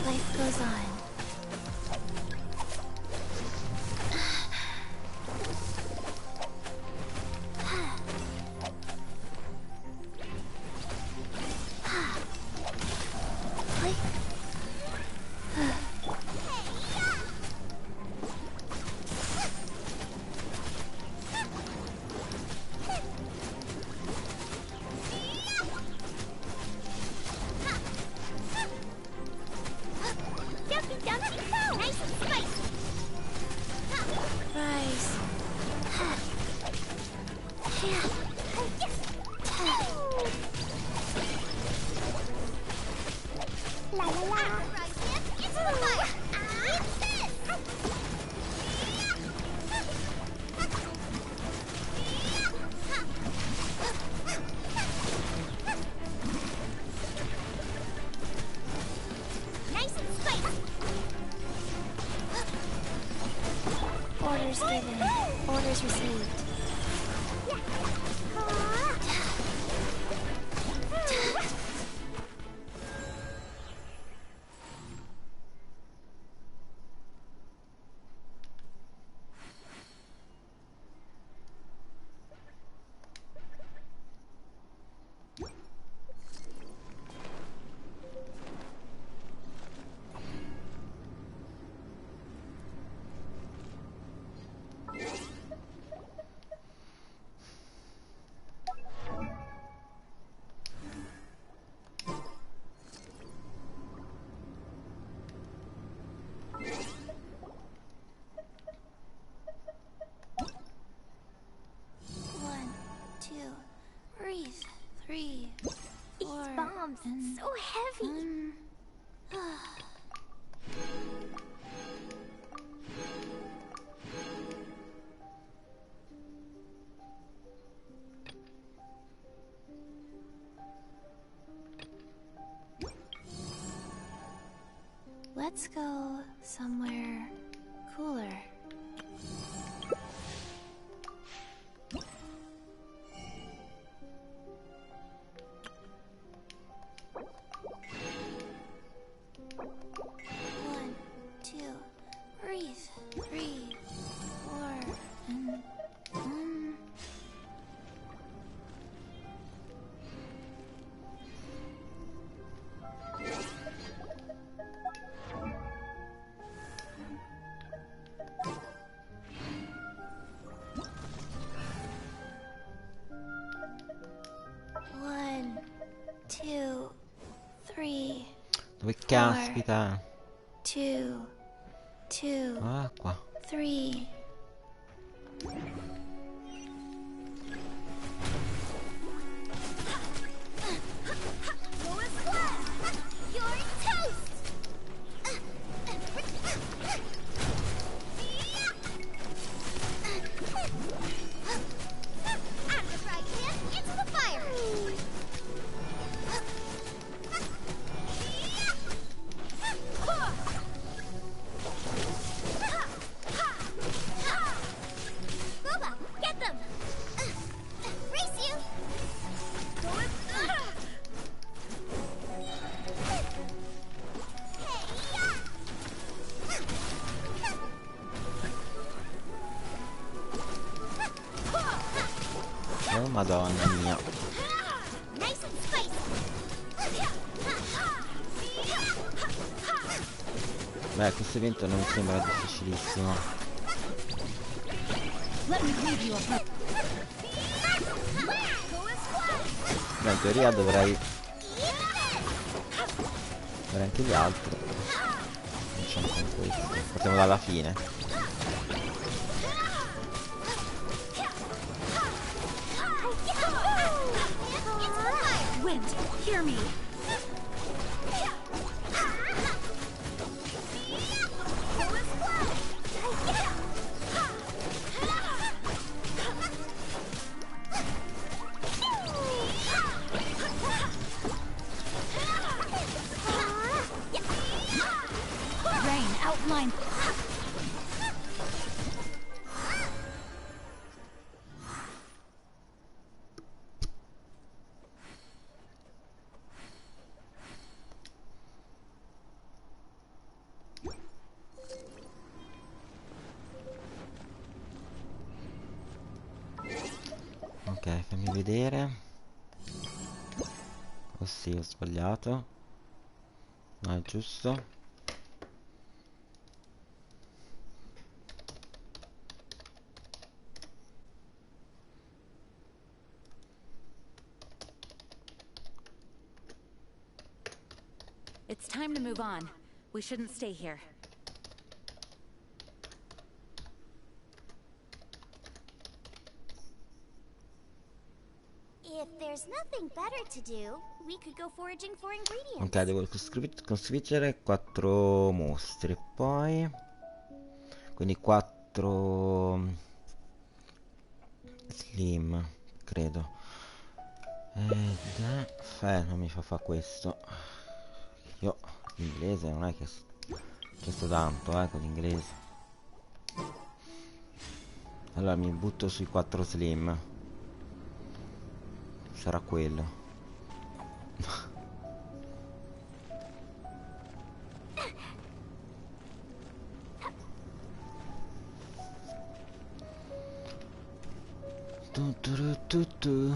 Life goes on. Rise. La la la. Into the fire. Nice and spicy. Orders given. Orders received. One, two, breathe. 3, 4. Bombs, so heavy. Let's go somewhere cooler. One, two, breathe. 3, 4, and 1. One, 2, 3. Dove caspita? 2, 2, Ah, qua. 3. You're toast. Out of the frying pan, into the fire. Boba, get them! Race you! Oh madonna mia. Nice and spicy! Beh, questo evento non mi sembra difficilissimo. Beh, in teoria dovrei fare anche gli altri. Cominciamo con questo. Partiamo dalla fine. Wind, hear me. Rain, outline. Ok, fammi vedere. Oh sì, ho sbagliato. No, è giusto. It's time to move on. We shouldn't stay here. If there's nothing better to do, we could go foraging for ingredients. Ok, devo sconfiggere 4 mostri. Poi quindi 4 slim, credo. Non mi fa fare questo. Io l'inglese non è che sto tanto con l'inglese. Allora mi butto sui 4 slim. Sarà quello. Tu, tu, tu, tu.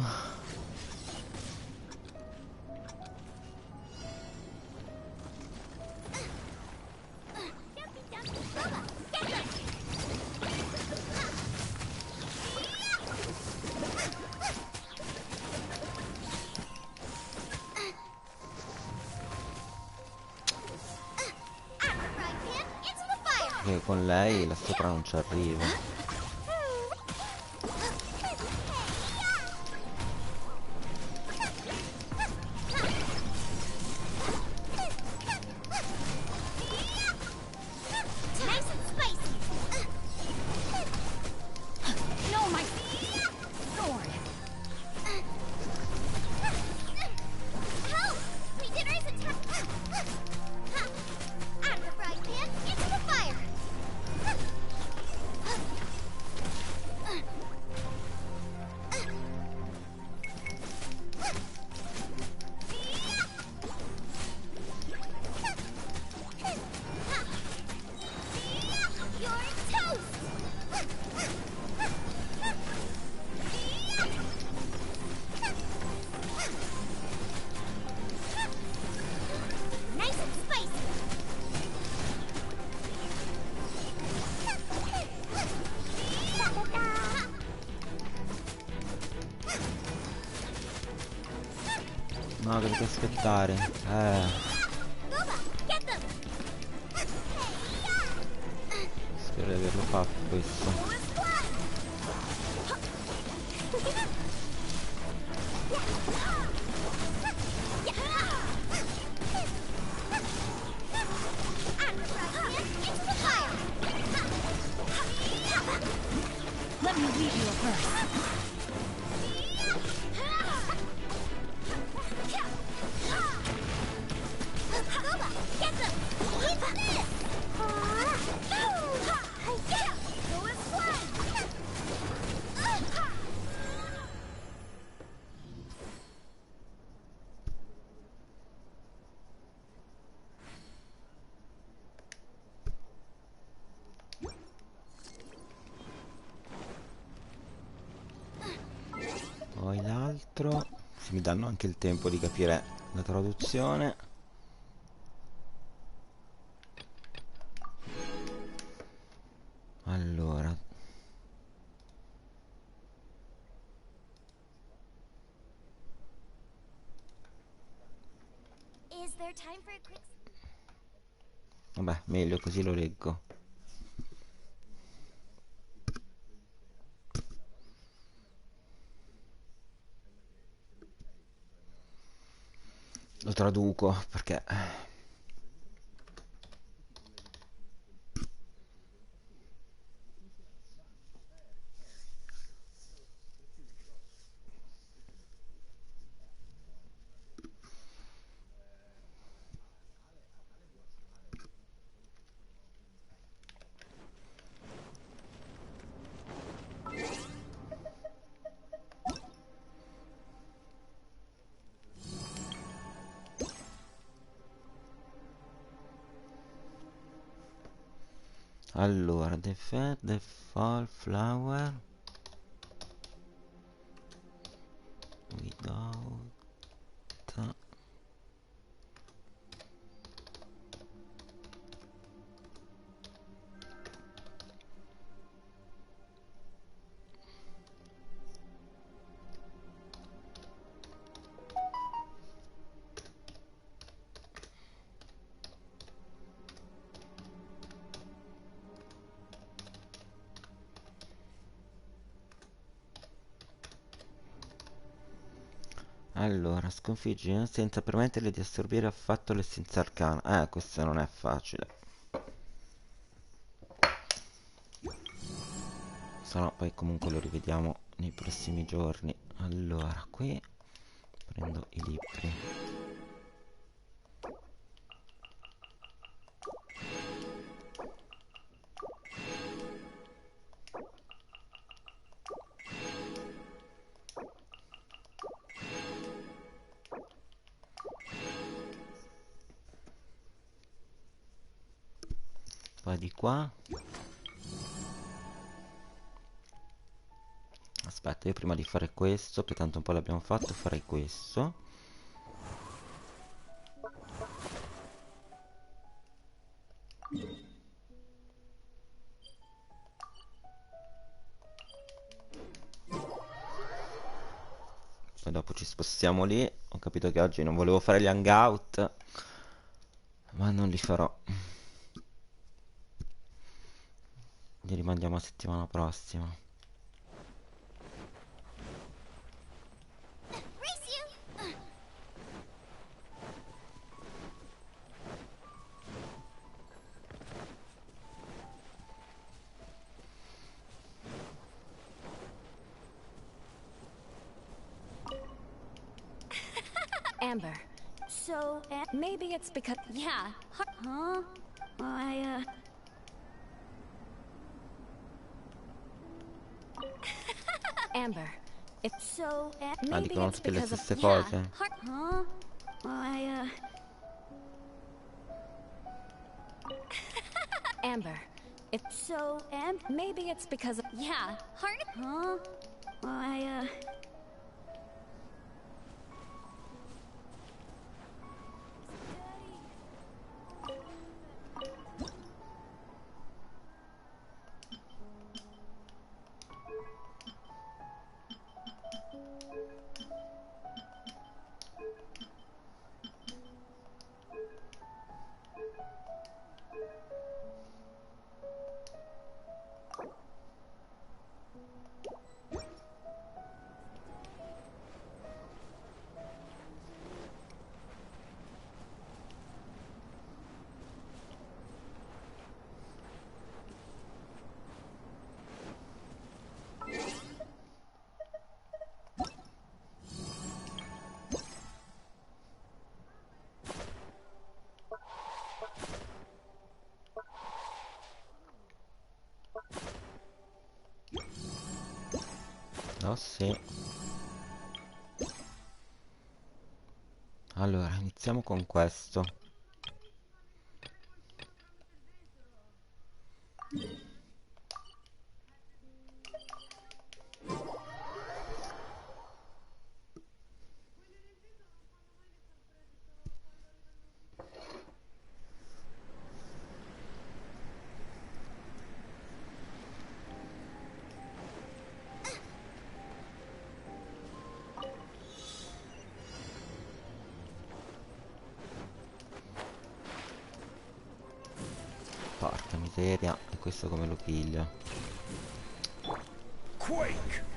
Che con lei là sopra non ci arrivo. No, dovete aspettare. Spero di averlo fatto questo. Let me leave you a verse. Poi l'altro, se mi danno anche il tempo di capire la traduzione. Time for a quick... Vabbè, meglio così lo leggo. Lo traduco perché... Allora, the fall flower without... Allora, sconfiggi senza permetterle di assorbire affatto l'essenza arcana. Questo non è facile. Se no, poi comunque lo rivediamo nei prossimi giorni. Allora, qui prendo i libri. Poi di qua. Aspetta, io prima di fare questo, che tanto un po' l'abbiamo fatto, farei questo. Poi dopo ci spostiamo lì. Ho capito che oggi non volevo fare gli hangout, ma non li farò. Li rimandiamo a settimana prossima. Race you! Amber. So, Maybe it's because... yeah. Huh? Amber. It's So, Ah, maybe dicono it's tutte le because of... stesse yeah. cose. Huh? Amber. It's So, maybe it's because of... yeah. Huh? Oh sì. Allora, iniziamo con questo. miseria. E questo come lo piglio? Quake!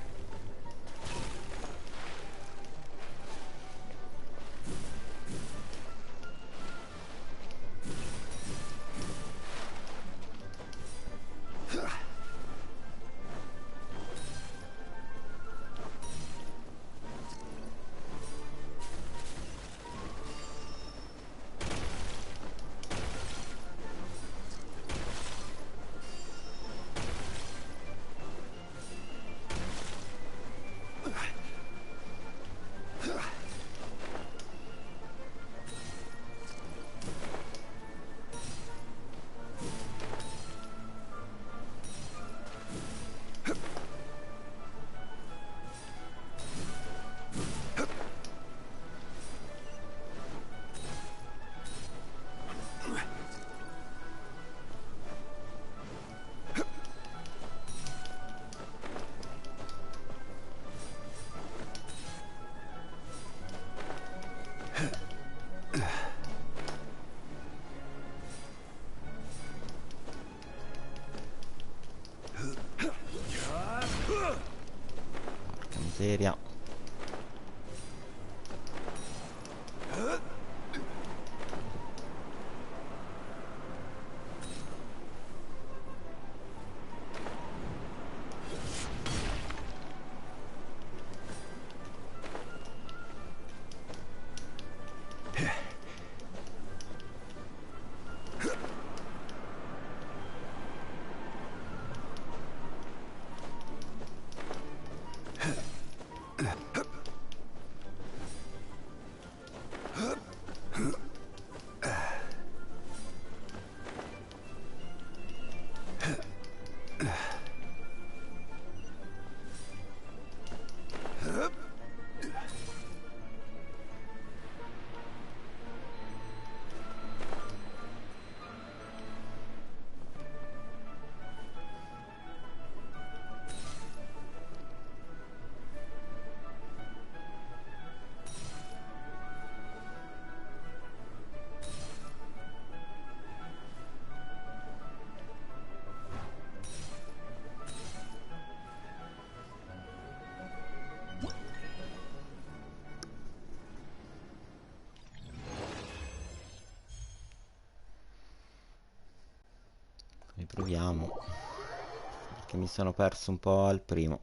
Porca miseria. Riproviamo, perché mi sono perso un po' al primo.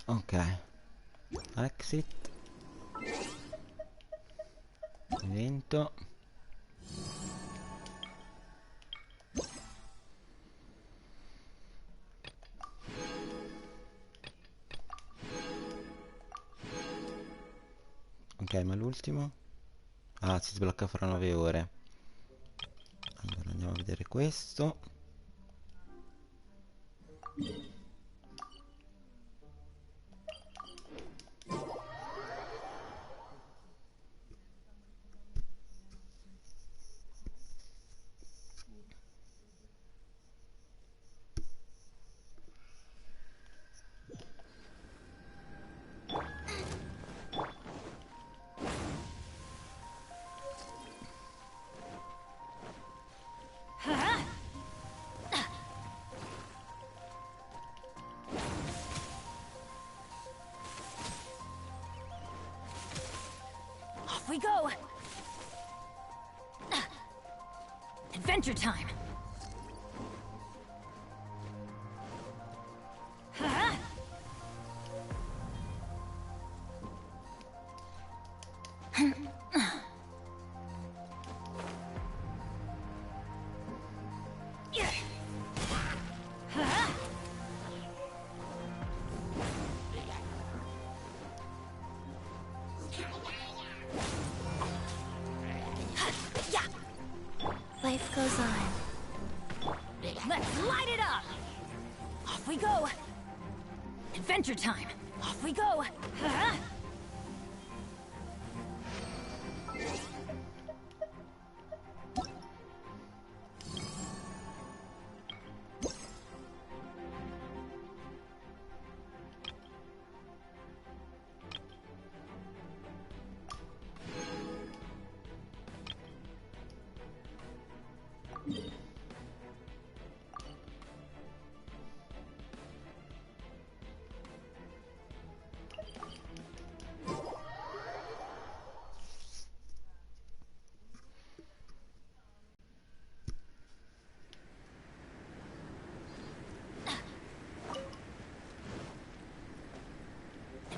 Ok, exit, evento, Ok, ma l'ultimo? Ah, si sblocca fra 9 ore. Allora andiamo a vedere questo. Off we go! Adventure time! Life goes on. Let's light it up! Off we go! Adventure time! Off we go!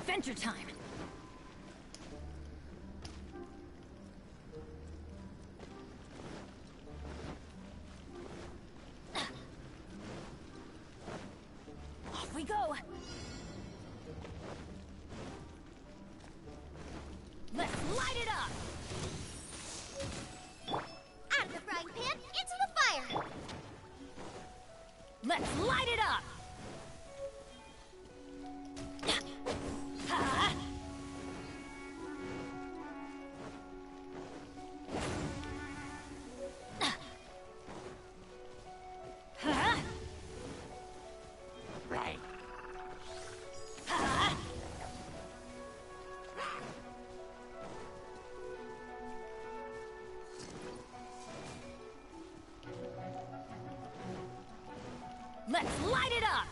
Adventure time! Off we go! Let's light it up! Out of the frying pan, into the fire! Let's light it up! Let's light it up!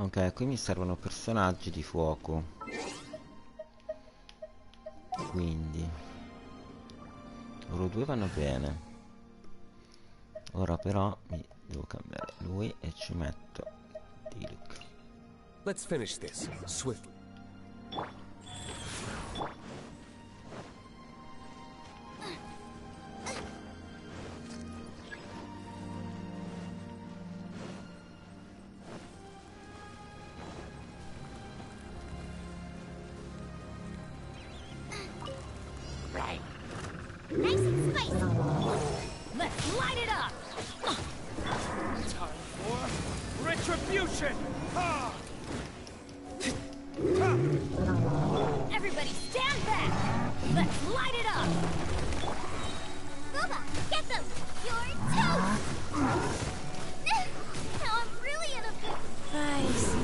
Ok, qui mi servono personaggi di fuoco. Quindi loro due vanno bene. Ora però mi devo cambiare lui e ci metto Dirk. Let's finish this swiftly. Nice and spicy! Let's light it up! Time for retribution! Ha! Everybody stand back! Let's light it up! Booba, get them! You're toast! Now I'm really in a big... Guys,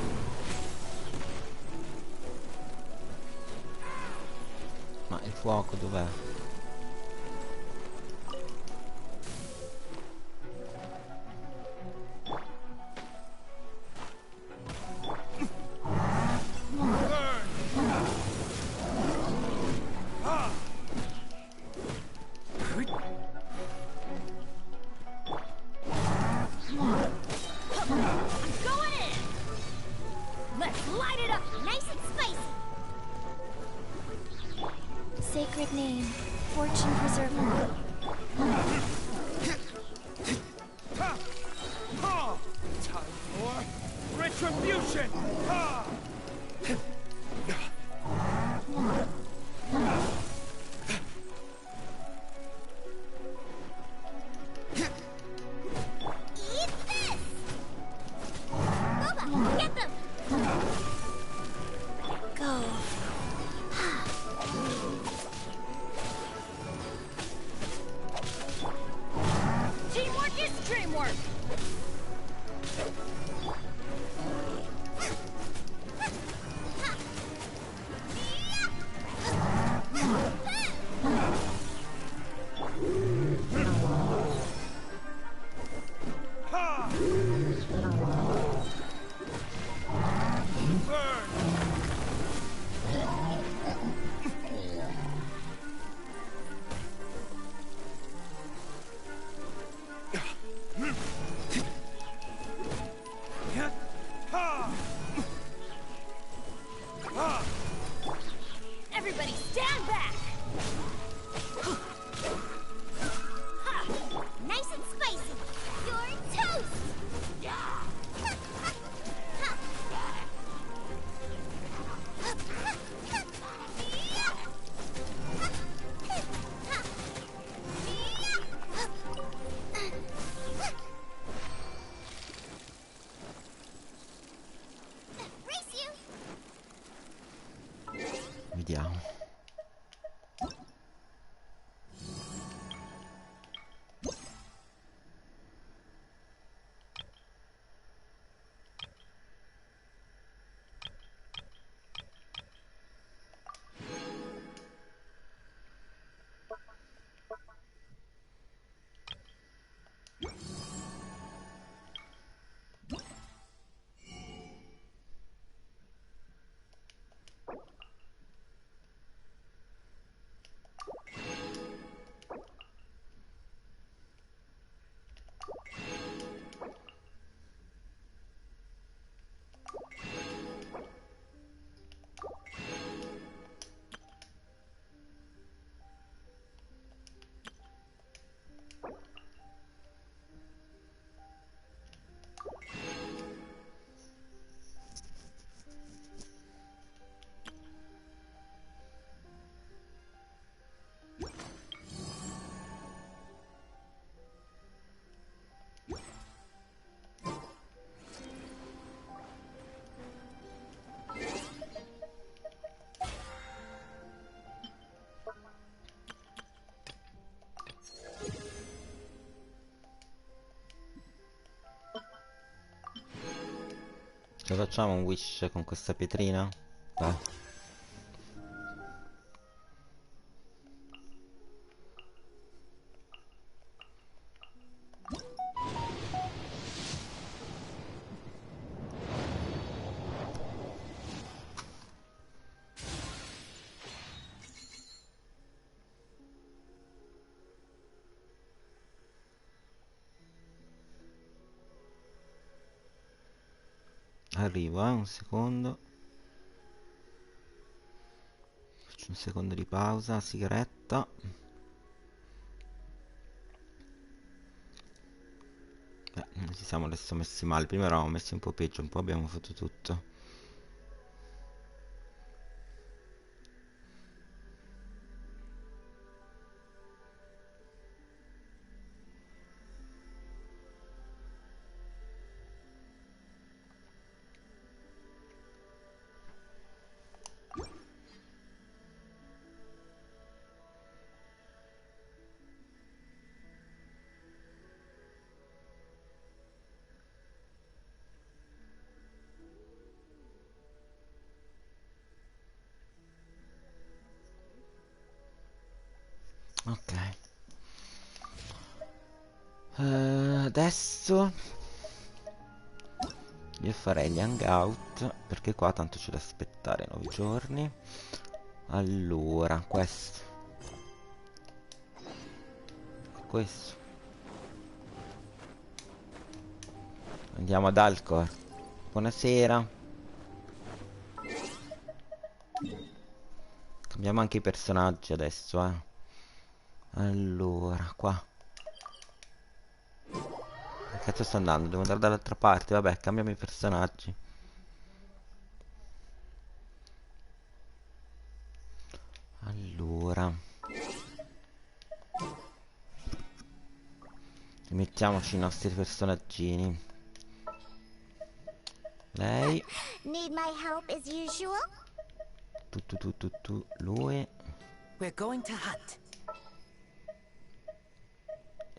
Ma il fuoco dov'è? sacred name, fortune preserver. Ha! Ha! Time for retribution! Ha! Eat this! Boba, get them! Go. Teamwork is dreamwork! Ha! Burn! Ha! Ha! Everybody stand back! Nice and spicy. You're toast! Race you! Vediamo. Ce la facciamo un wish con questa pietrina? Dai. Arrivo, un secondo. Faccio un secondo di pausa, sigaretta. Non ci siamo adesso messi male. Prima eravamo messi un po' peggio, un po' abbiamo fatto tutto. Ok. Adesso io farei gli hangout, perché qua tanto c'è da aspettare 9 giorni. Allora, questo. Questo. Andiamo ad Alcor. Buonasera. Cambiamo anche i personaggi adesso, eh. Allora, qua. Che cazzo sto andando? Devo andare dall'altra parte. Vabbè, cambiamo i personaggi. Allora, mettiamoci i nostri personaggini. Lei. Need my help as usual? Lui. We're going to hunt.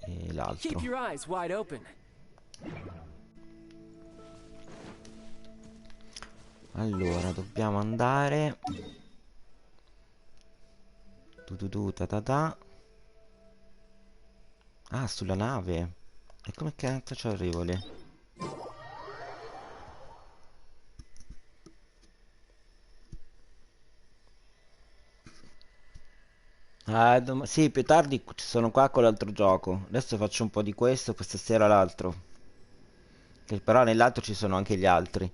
E l'altro. Keep your eyes wide open. Allora, dobbiamo andare. Ta ta ta. Ah, sulla nave. E come cazzo ci arrivo lì? Ah, sì, più tardi sono qua con l'altro gioco. Adesso faccio un po' di questo, poi stasera l'altro. Che però nell'altro ci sono anche gli altri.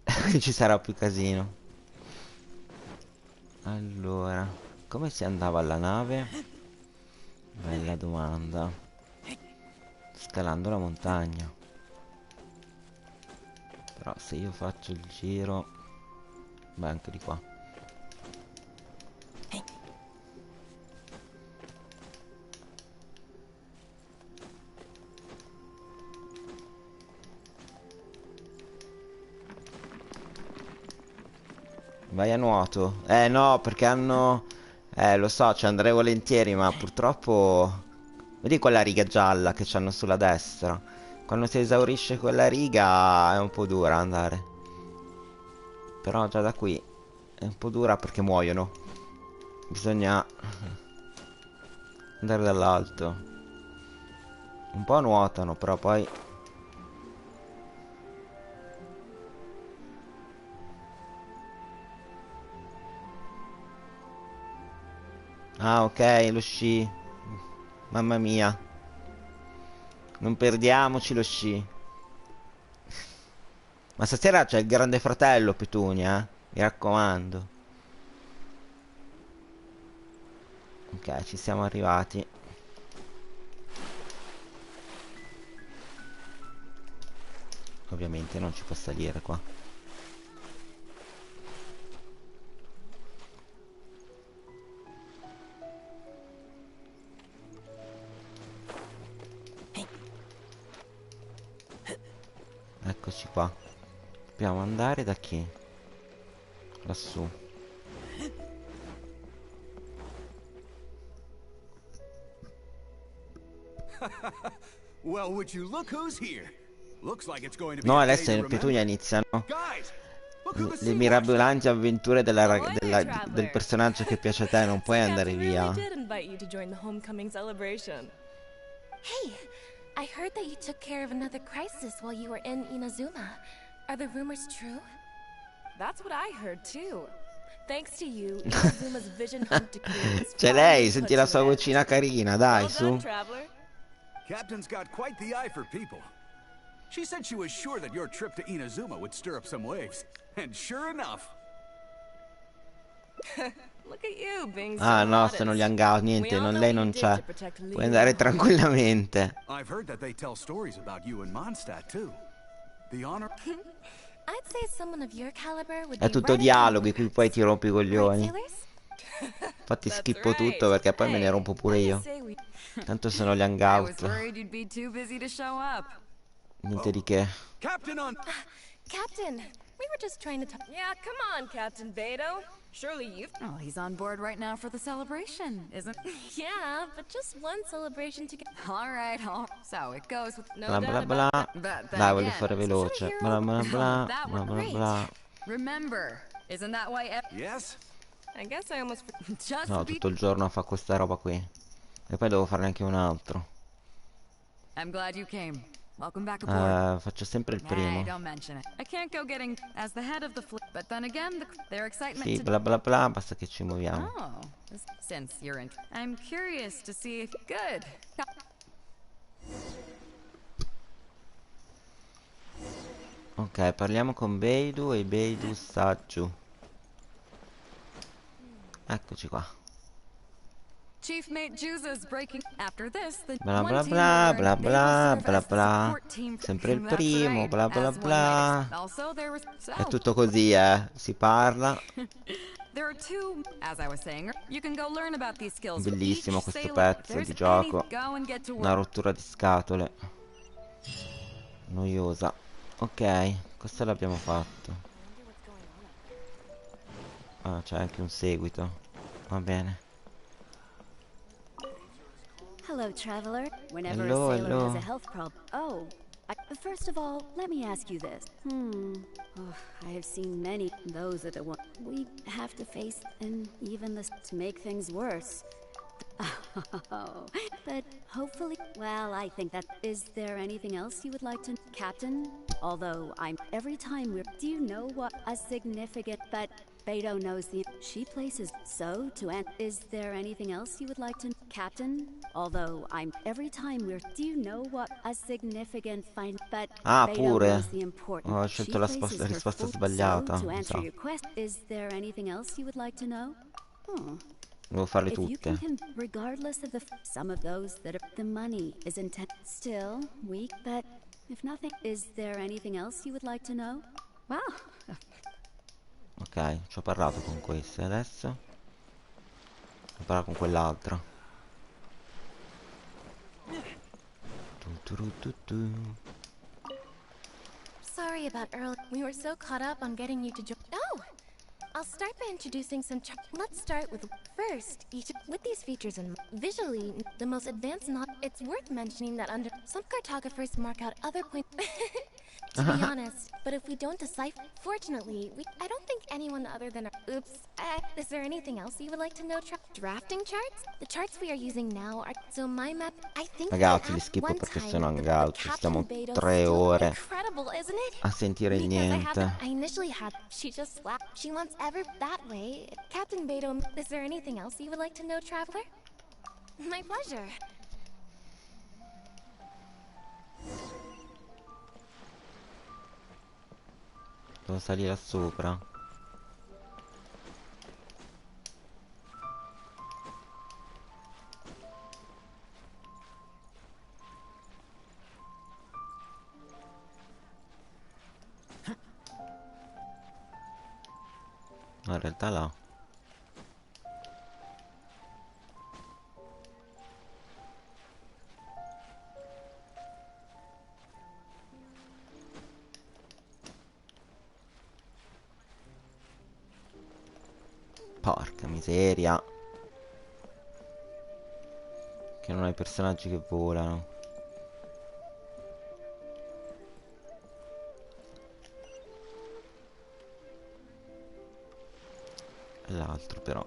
Quindi ci sarà più casino. Allora, come si andava alla nave? Bella domanda. Scalando la montagna. Però se io faccio il giro... Beh, anche di qua. Vai a nuoto. No, perché hanno... lo so, ci andrei volentieri, ma purtroppo... Vedi quella riga gialla che c'hanno sulla destra? Quando si esaurisce quella riga è un po' dura andare. Però già da qui è un po' dura perché muoiono. Bisogna andare dall'alto. Un po' nuotano, però poi... Ah, ok, lo sci. Mamma mia. Non perdiamoci lo sci. Ma stasera c'è il grande fratello, Petunia, eh? Mi raccomando. Ok, ci siamo arrivati. Ovviamente non ci può salire qua. Eccoci qua. Dobbiamo andare da chi? Lassù. Well, would you look who's here? Looks like it's going to be No, a day adesso to in Petunia remember. iniziano Guys, look who the le sea mirabolanti avventure Ahoy there, del traveler. personaggio che piace a te. Non puoi So andare Captain really via. did invite you to join the homecoming celebration. Hey, I heard that you took care of another crisis while you were in Inazuma. Are the rumors true? That's what I heard too. Thanks to you, Inazuma's vision hunt decree was C'è finally lei, put senti to la an sua end. vocina carina, dai, Well su. done, traveler. Captain's got quite the eye for people. She said she was sure that your trip to Inazuma would stir up some waves. And sure enough. Look at you being so Ah no, modest. sono gli hangout, We niente, all non, know lei what you non did c'è. to protect Puoi Leo andare and Homer. tranquillamente. I've heard that they tell stories about you in Mondstadt, too. The honor... I'd say someone of your caliber would È be tutto right dialoghi, qui poi ti rompi i Right, coglioni. sailors? Infatti That's schippo right. tutto perché poi me ne Hey, rompo pure I io. just say we- Tanto sono gli I was hangout. worried you'd be too busy to show up. Niente di che. Captain on... Captain, we were just trying to talk. Yeah, come on, Captain Beto. Surely you've... Oh, he's on board right now for the celebration, isn't he? Yeah, but just one celebration to get. All right, so it goes with... No Bla doubt bla about bla. But then Dai, voglio again, fare veloce. Bla bla bla. that Bla one. bla bla. Remember, isn't that why... Yes? I guess I almost... Just No, be... tutto il giorno a fare questa roba qui. E poi devo farne anche un altro. I'm glad you came. Welcome back aboard. Faccio sempre il Hey, primo. don't mention it. I can't go getting as the head of the fleet, but then again, their excitement Sì, to... bla bla bla, basta che ci muoviamo. Oh, since you're in... I'm curious to see if... Good. Ok, parliamo con Beidu e Beidu sta giù. Eccoci qua. Chief Mate Juza's breaking. After this, the Bla one bla team bla will bla learn they will bla serve bla as the bla. support team. Sempre il That's primo, right, bla bla as one might bla. also there was È so tutto così, si parla. there are two, as I was saying, you can go learn about these skills with each Bellissimo questo sailor. If pezzo there's di any, gioco. go and get to Una work. rottura di scatole. Noiosa. Ok, questo l'abbiamo fatto. Ah, c'è anche un seguito. Va bene. Hello, traveler. Whenever Hello, a sailor has hello. a health problem. Oh, first of all, let me ask you this. Oh, I have seen many. Those are the ones we have to face, and even this to make things worse. Oh, but hopefully, well, I think that. Is there anything else you would like to, Captain? Although every time we're. Do you know what a significant? But Beto knows the. She places so to end. Is there anything else you would like to, Captain? Although every time we're. Do you know what a significant find? But Ah, Beto pure. knows the important. Ho She scelto la places her risposta full. sbagliata. So to Mi answer sa. your question, is there anything else you would like to know? Devo farle If you tutte. can, regardless of some of those that are, the money is intent. Still weak, but if nothing, is there anything else you would like to know? Wow. Ok, ci ho parlato con queste adesso. Ho parlato con quell'altra. Sorry about earlier. We were so caught up on getting you to join. Oh! I'll start by introducing some let's start with first, with these features in visually, the most advanced not. It's worth mentioning that under some cartographers mark out other points. To be honest, but if we don't decipher, fortunately, I don't think anyone other than oops. Is there anything else you would like to know? Drafting charts? The charts we are using now are so my map. I think Ragazzi, li schippo perché sono hangout. Ci stiamo 3 ore incredible, isn't it? a sentire il niente. I initially had. She just slapped. She wants ever that way. Captain Beto, is there anything else you would like to know, traveler? My pleasure. Devo salire sopra. No, in realtà là. Porca miseria. Che non hai personaggi che volano. E l'altro però.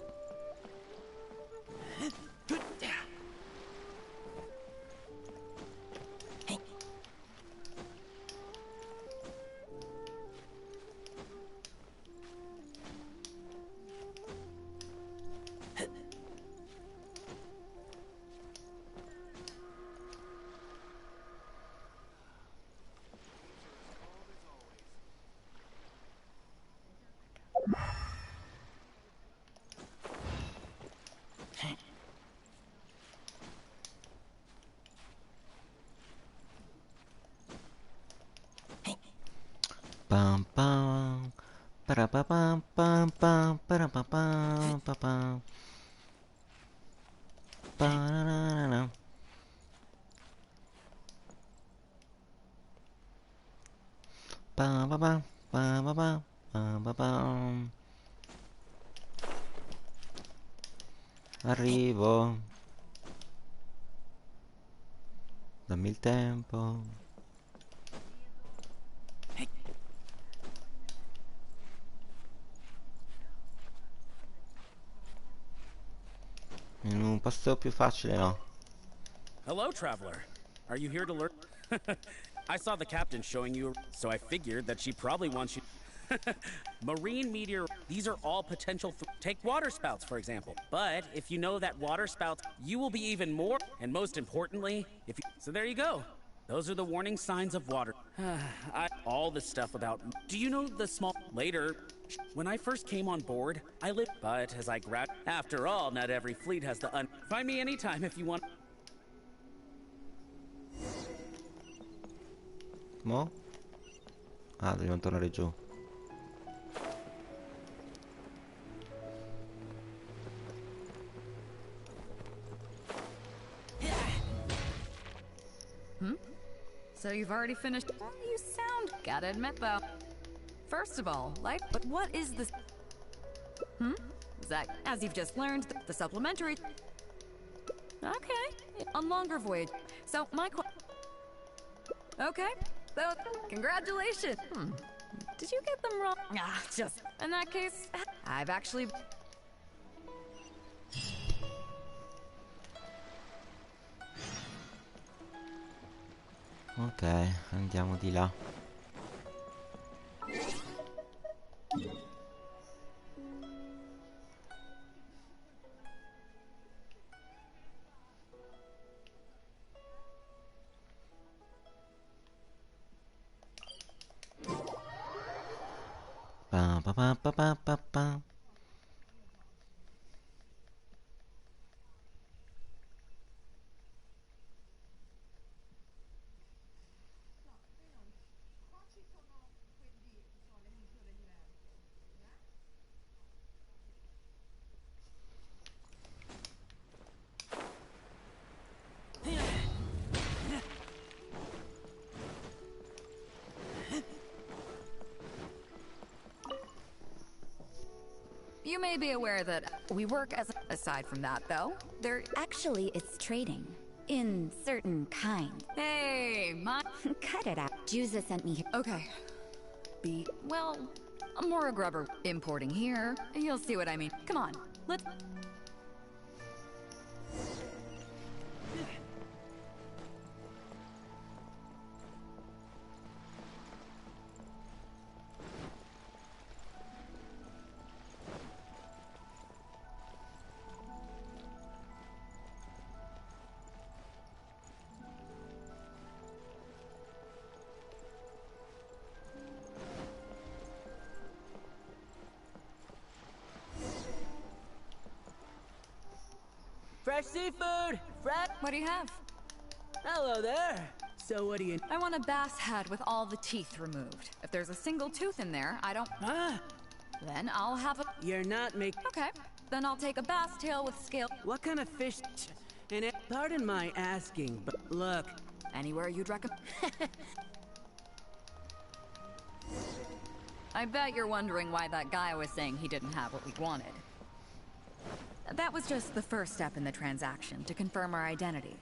Pam pam. Parapapam pam pam parapapam papam. Pararara. Pam pam pam pam pam pam. Arrivo. Dammi il tempo. In un posto più facile no. Hello, traveler. Are you here to learn? I saw the captain showing you, so I figured that she probably wants you. Marine meteor. These are all potential. Take water spouts, for example. But if you know that water spouts, you will be even more. And most importantly, if you. So there you go. Those are the warning signs of water. All the stuff about... Do you know the small... Later, when I first came on board, I lived... But as I grabbed... After all, not every fleet has the Find me anytime if you want... Mo? Ah, dobbiamo tornare giù. So you've already finished? You sound... Gotta admit, though. First of all, but what is this? Is that, as you've just learned, the supplementary... Okay, a longer voyage. So, Okay, so, congratulations! Did you get them wrong? Just... In that case, I've actually... Ok, andiamo di là. Pa pa pa pa pa pa pa. You may be aware that we work as... Aside from that, though, there... Actually, it's trading. In certain kind. Hey, Cut it out. Juza sent me here. Okay. Well, more a grubber importing here. You'll see what I mean. Come on, let's... Fresh seafood! What do you have? Hello there! So what do you... I want a bass head with all the teeth removed. If there's a single tooth in there, I don't... Then I'll have a... You're not making... Okay. Then I'll take a bass tail with scale... What kind of fish... And it... Pardon my asking, but look... Anywhere you'd recommend... I bet you're wondering why that guy was saying he didn't have what we wanted. That was just the first step in the transaction, to confirm our identity.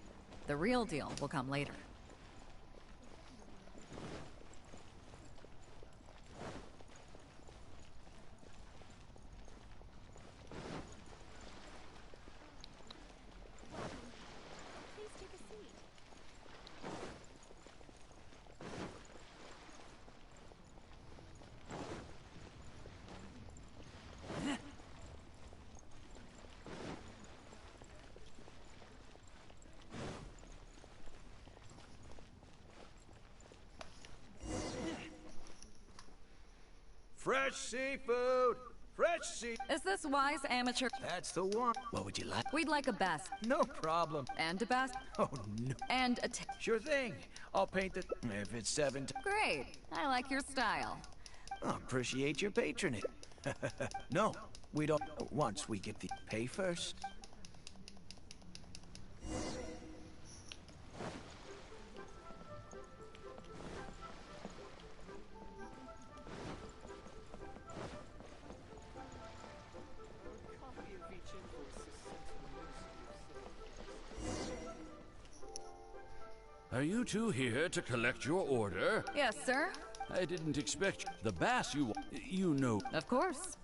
The real deal will come later. Please take a seat. Fresh seafood! Fresh sea... Is this wise amateur? That's the one. What would you like? We'd like a bass. No problem. And a bass. Oh, no. And a Sure thing. I'll paint the... If it's 7 Great. I like your style. I appreciate your patronage. No, we don't... Once we get the... Pay first. Are you two here to collect your order? Yes, sir. I didn't expect the bass you know. Of course.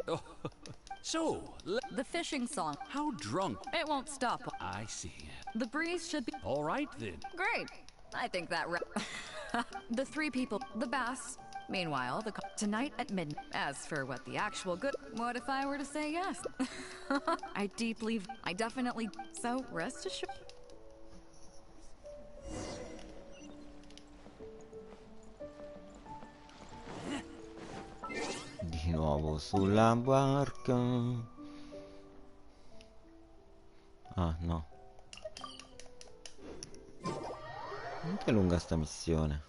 Oh, so, the fishing song. How drunk? It won't stop. I see. The breeze should be... All right, then. Great. I think that... The 3 people. The bass. Meanwhile, tonight at midnight. As for what the actual good... What if I were to say yes? I definitely... So, rest assured... nuovo sulla barca. Ah, no. Che lunga sta missione.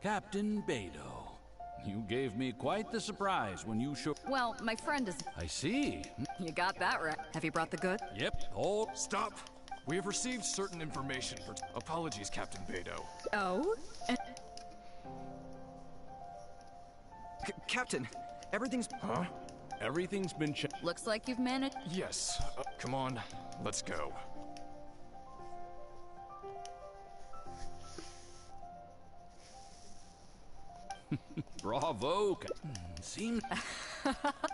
Captain Beidou, you gave me quite the surprise when you showed... Well, my friend is... I see. You got that right. Have you brought the goods? Yep. Oh, stop! We have received certain information for... Apologies, Captain Beidou. Oh? Captain, everything's... Huh? Everything's been checked. Looks like you've managed... Yes. Come on, let's go. Bravo. Seems...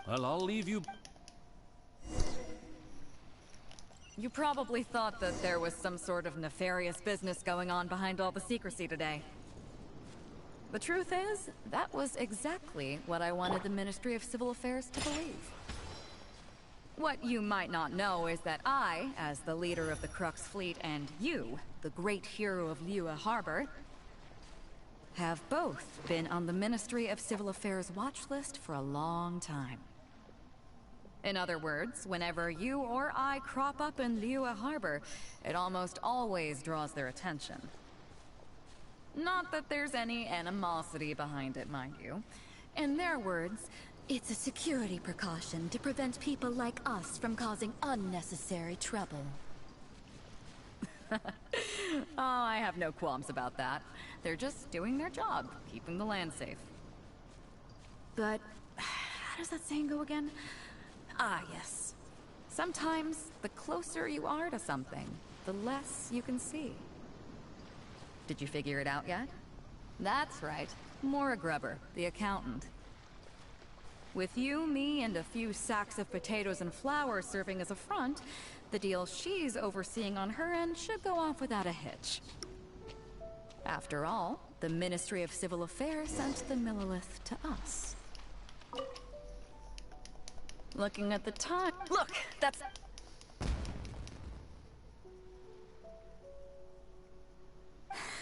Well, I'll leave you... You probably thought that there was some sort of nefarious business going on behind all the secrecy today. The truth is, that was exactly what I wanted the Ministry of Civil Affairs to believe. What you might not know is that I, as the leader of the Crux Fleet, and you, the great hero of Liyue Harbor, have both been on the Ministry of Civil Affairs watch list for a long time. In other words, whenever you or I crop up in Liyue Harbor, it almost always draws their attention. Not that there's any animosity behind it, mind you. In their words, It's a security precaution to prevent people like us from causing unnecessary trouble. Oh, I have no qualms about that. They're just doing their job, keeping the land safe. But how does that saying go again? Ah, yes. Sometimes the closer you are to something, the less you can see. Did you figure it out yet? That's right. Maura Grubber, the accountant. With you, me, and a few sacks of potatoes and flour serving as a front, the deal she's overseeing on her end should go off without a hitch. After all, the Ministry of Civil Affairs sent the Millilith to us. Looking at the time... Look! That's...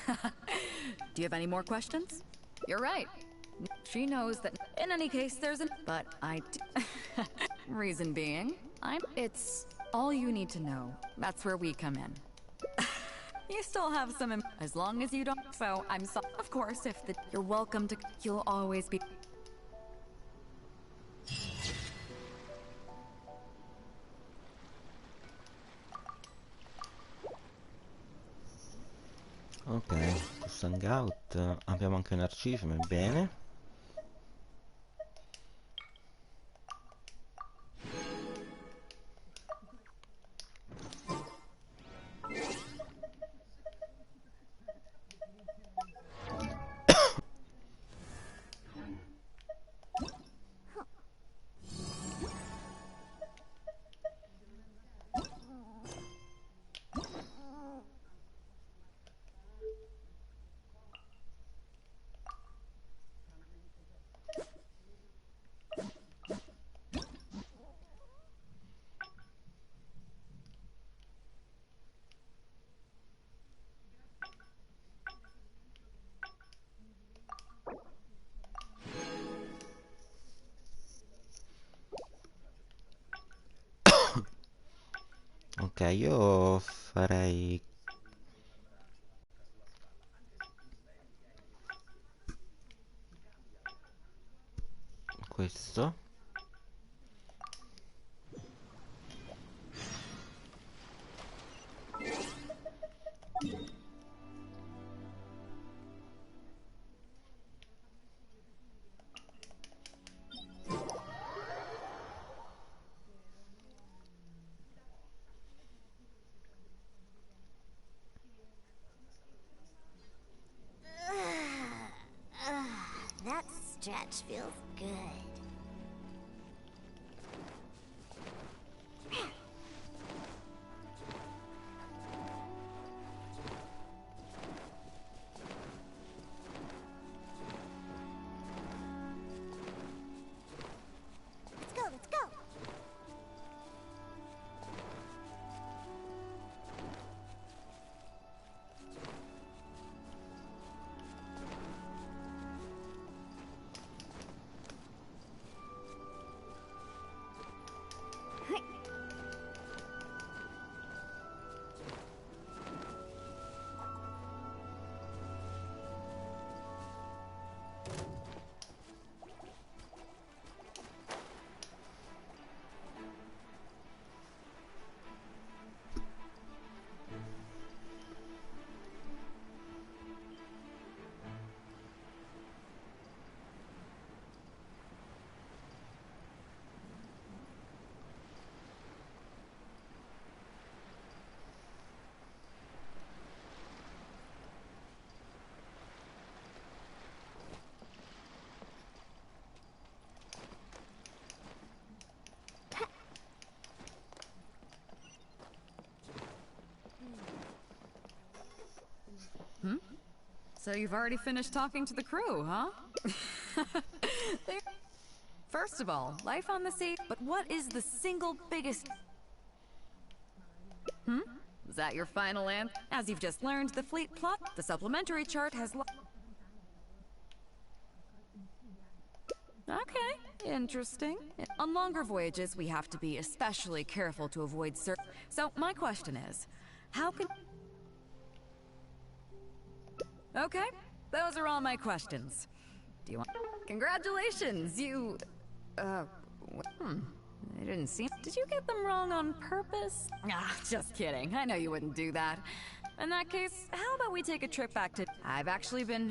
Do you have any more questions? You're right. She knows that... In any case, there's an... But I... Reason being, It's all you need to know. That's where we come in. You still have some... As long as you don't... So, I'm so... Of course, if the... You're welcome to... You'll always be... Ok, questo hangout. Abbiamo anche un achievement, bene. Ok, io farei questo. stretch feels good. Let's go, let's go. So you've already finished talking to the crew, huh? First of all, life on the sea, but what is the single biggest... Is that your final answer? As you've just learned, the fleet plot, the supplementary chart has... Okay, interesting. On longer voyages, we have to be especially careful to avoid So my question is, how can... Okay, those are all my questions. Do you want... Congratulations, you... I didn't see... Did you get them wrong on purpose? Ah, just kidding. I know you wouldn't do that. In that case, how about we take a trip back to... I've actually been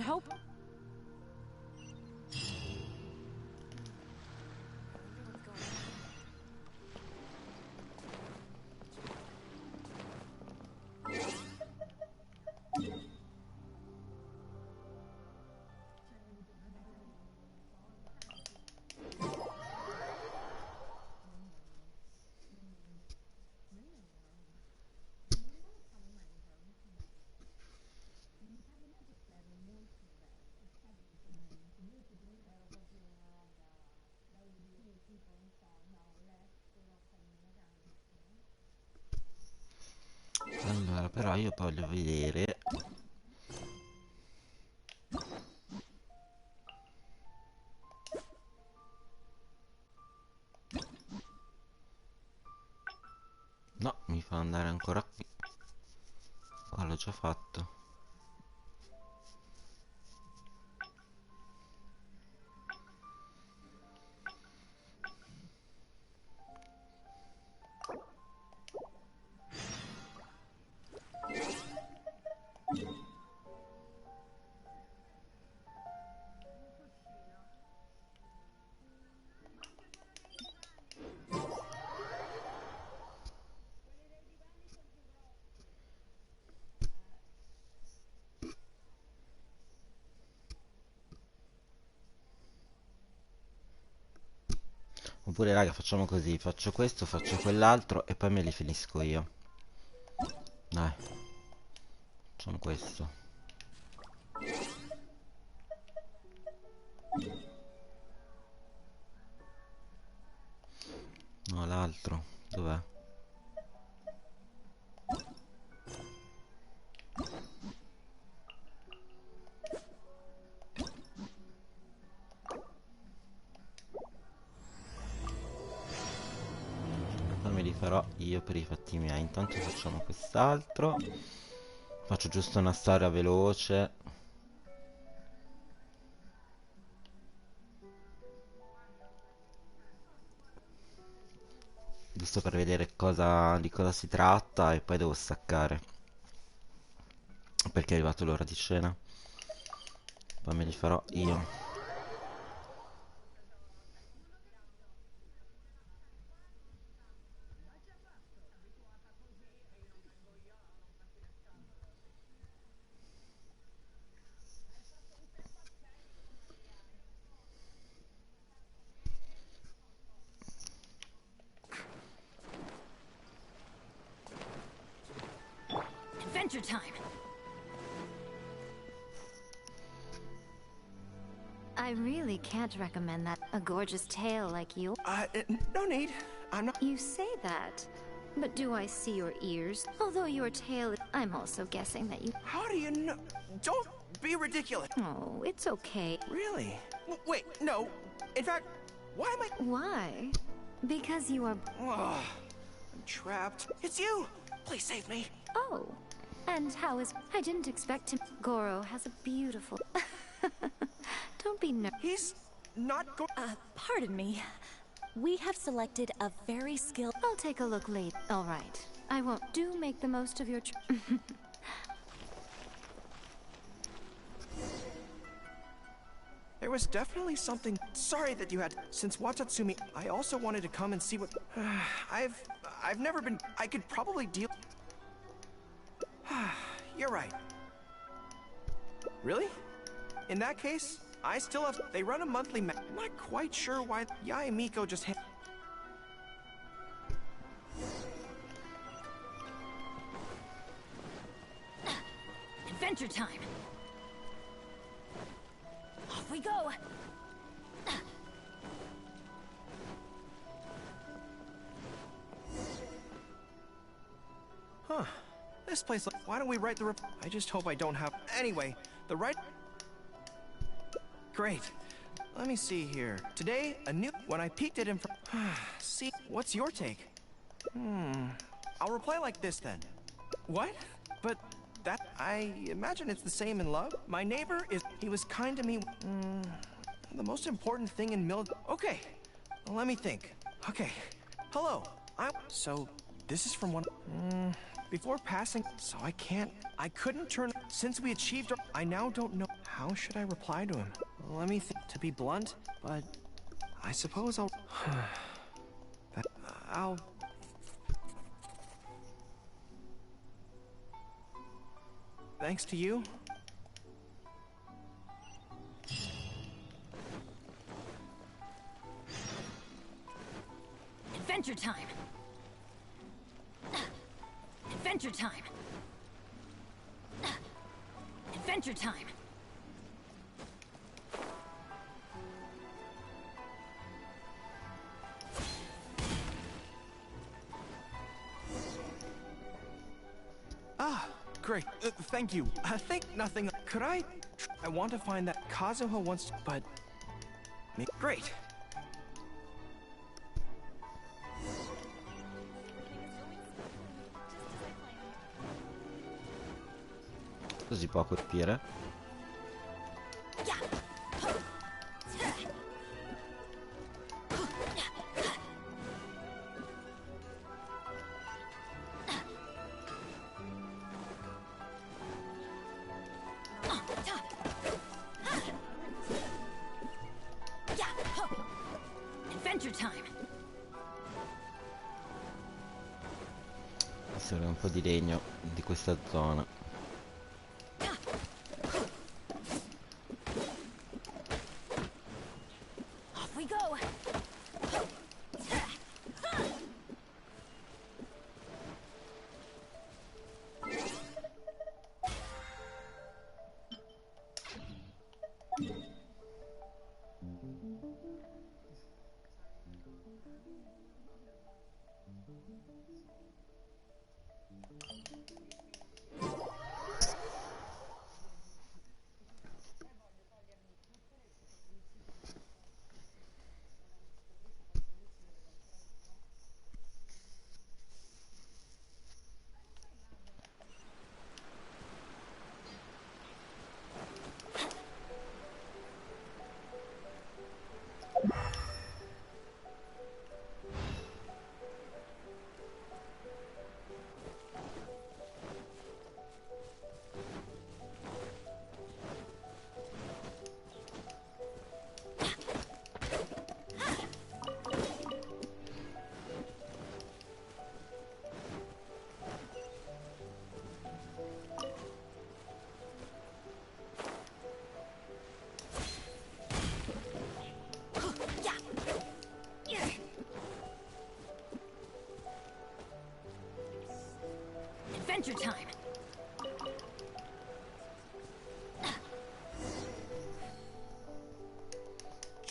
Allora, però io voglio vedere. No, mi fa andare ancora qui. Qua l'ho già fatto. Oppure raga, facciamo così, faccio questo, faccio quell'altro e poi me li finisco io. Dai, facciamo questo. No, l'altro, dov'è? Poi me li farò io per i fatti miei. Intanto facciamo quest'altro. Faccio giusto una storia veloce. Giusto per vedere di cosa si tratta e poi devo staccare. Perché è arrivato l'ora di cena. Poi me li farò io. Adventure time. I really can't recommend that. A gorgeous tale like you. No need. I'm not. You say that, but do I see your ears? Although your tale, I'm also guessing that you. How do you know? Don't be ridiculous. Oh, it's okay. Really? Wait, no. In fact, why am I? Why? Because you are. I'm trapped. It's you. Please save me. Oh, and how is? I didn't expect to. Goro has a beautiful. Don't be nervous. He's not pardon me. We have selected a very skilled. I'll take a look later. All right. I won't. Do make the most of your. There was definitely something. Sorry that you had. Since Watatsumi, I also wanted to come and see what. I've never been. I could probably deal. You're right. Really? In that case, I still have. They run a monthly. I'm not quite sure why Yae Miko just. Adventure time. Off we go. Huh. This place. Why don't we write the I just hope I don't have. Anyway, the right. Great. Let me see here. Today, a new. When I peeked at him from. See, what's your take? I'll reply like this then. What? But that. I imagine it's the same in love. My neighbor is. He was kind to me. The most important thing in Okay. Let me think. Okay. Hello. So, this is from one. Before passing. So I can't. I couldn't turn. Since we achieved. I now don't know. How should I reply to him? Let me think. To be blunt, but I suppose I'll. I'll. Thanks to you. Adventure time. Adventure time. Adventure time. Great. Thank you. I think nothing. Could I? I want to find that Kazuha wants to, but. Great. Si può colpire. Adventure time. Serve un po' di legno di questa zona. Off we go.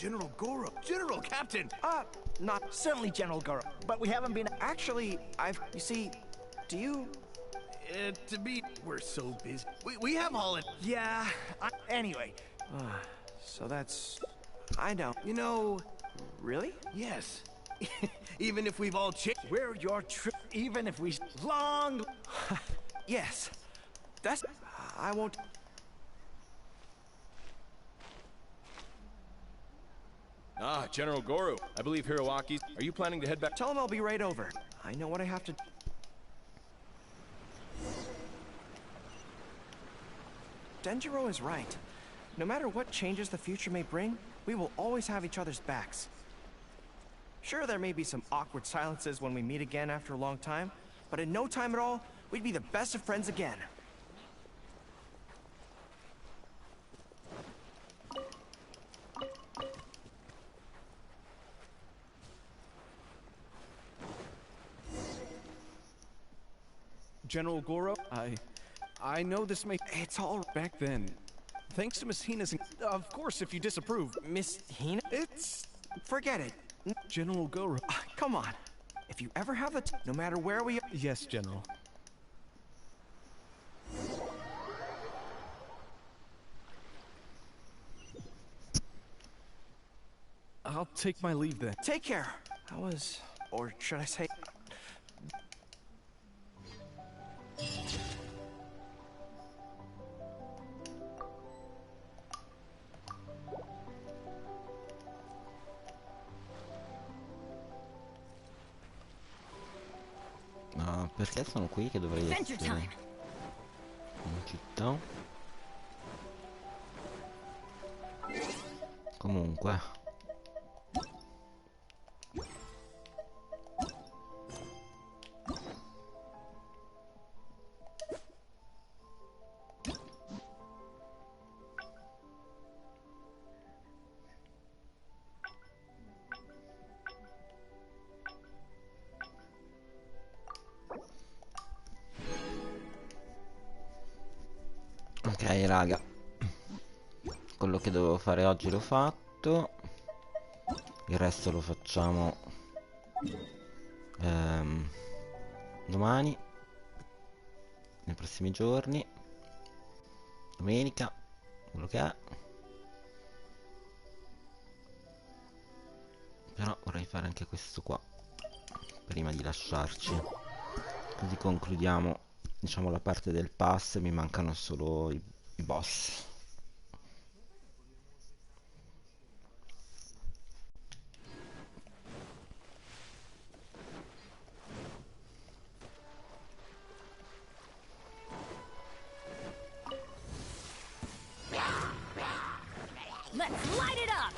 General Goro. General Captain! Not certainly General Goro, but we haven't been... Actually, you see, do you... To be... We're so busy. We have all it... Yeah, anyway. So that's... I know. You know... Really? Yes. Even if we've all changed... We're your trip, even if we... Long... Yes. That's... I won't... General Goro. I believe Hiroaki's... Are you planning to head back? Tell him I'll be right over. I know what I have to... Denjiro is right. No matter what changes the future may bring, we will always have each other's backs. Sure, there may be some awkward silences when we meet again after a long time, but in no time at all, we'd be the best of friends again. General Goro, I know this may... It's all back then. Thanks to Miss Hina's... Of course, if you disapprove. Miss Hina? It's... Forget it. General Goro. Come on. If you ever have the... No matter where we are... Yes, General. I'll take my leave then. Take care. I was... Or should I say... Ma perché sono qui che dovrei essere in città? Comunque ok raga, quello che dovevo fare oggi l'ho fatto, il resto lo facciamo domani, nei prossimi giorni, domenica, quello che è. Però vorrei fare anche questo qua prima di lasciarci, così concludiamo, diciamo, la parte del pass. Mi mancano solo i boss. Let's light it up!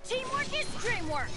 Teamwork is dreamwork!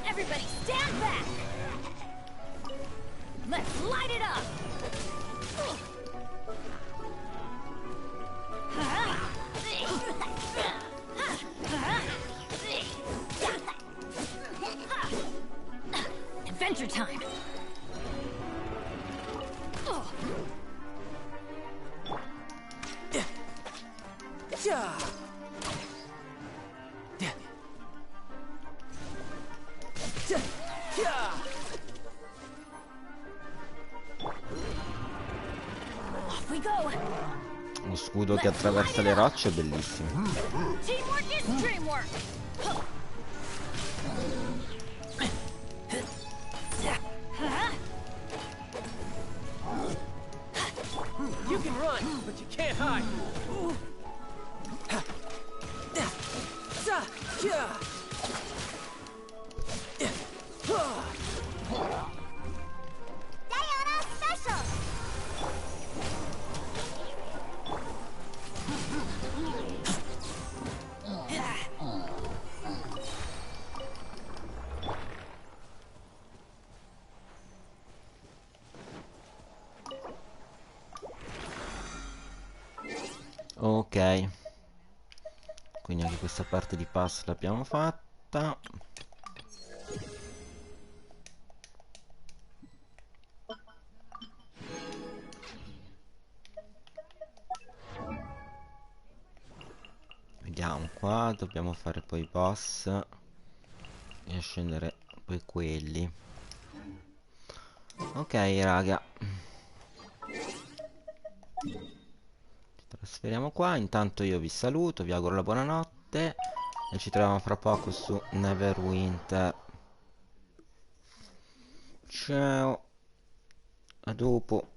Everybody stand back! Let's light it up! Adventure time! Lo scudo che attraversa le rocce è bellissimo. Teamwork is dreamwork. You can run, but you can't hide. Diana Special! Ok, quindi anche questa parte di pass l'abbiamo fatta. Vediamo qua, dobbiamo fare poi i boss e scendere poi quelli. Ok raga, trasferiamo qua. Intanto io vi saluto, vi auguro la buonanotte e ci troviamo fra poco su Neverwinter. Ciao, a dopo.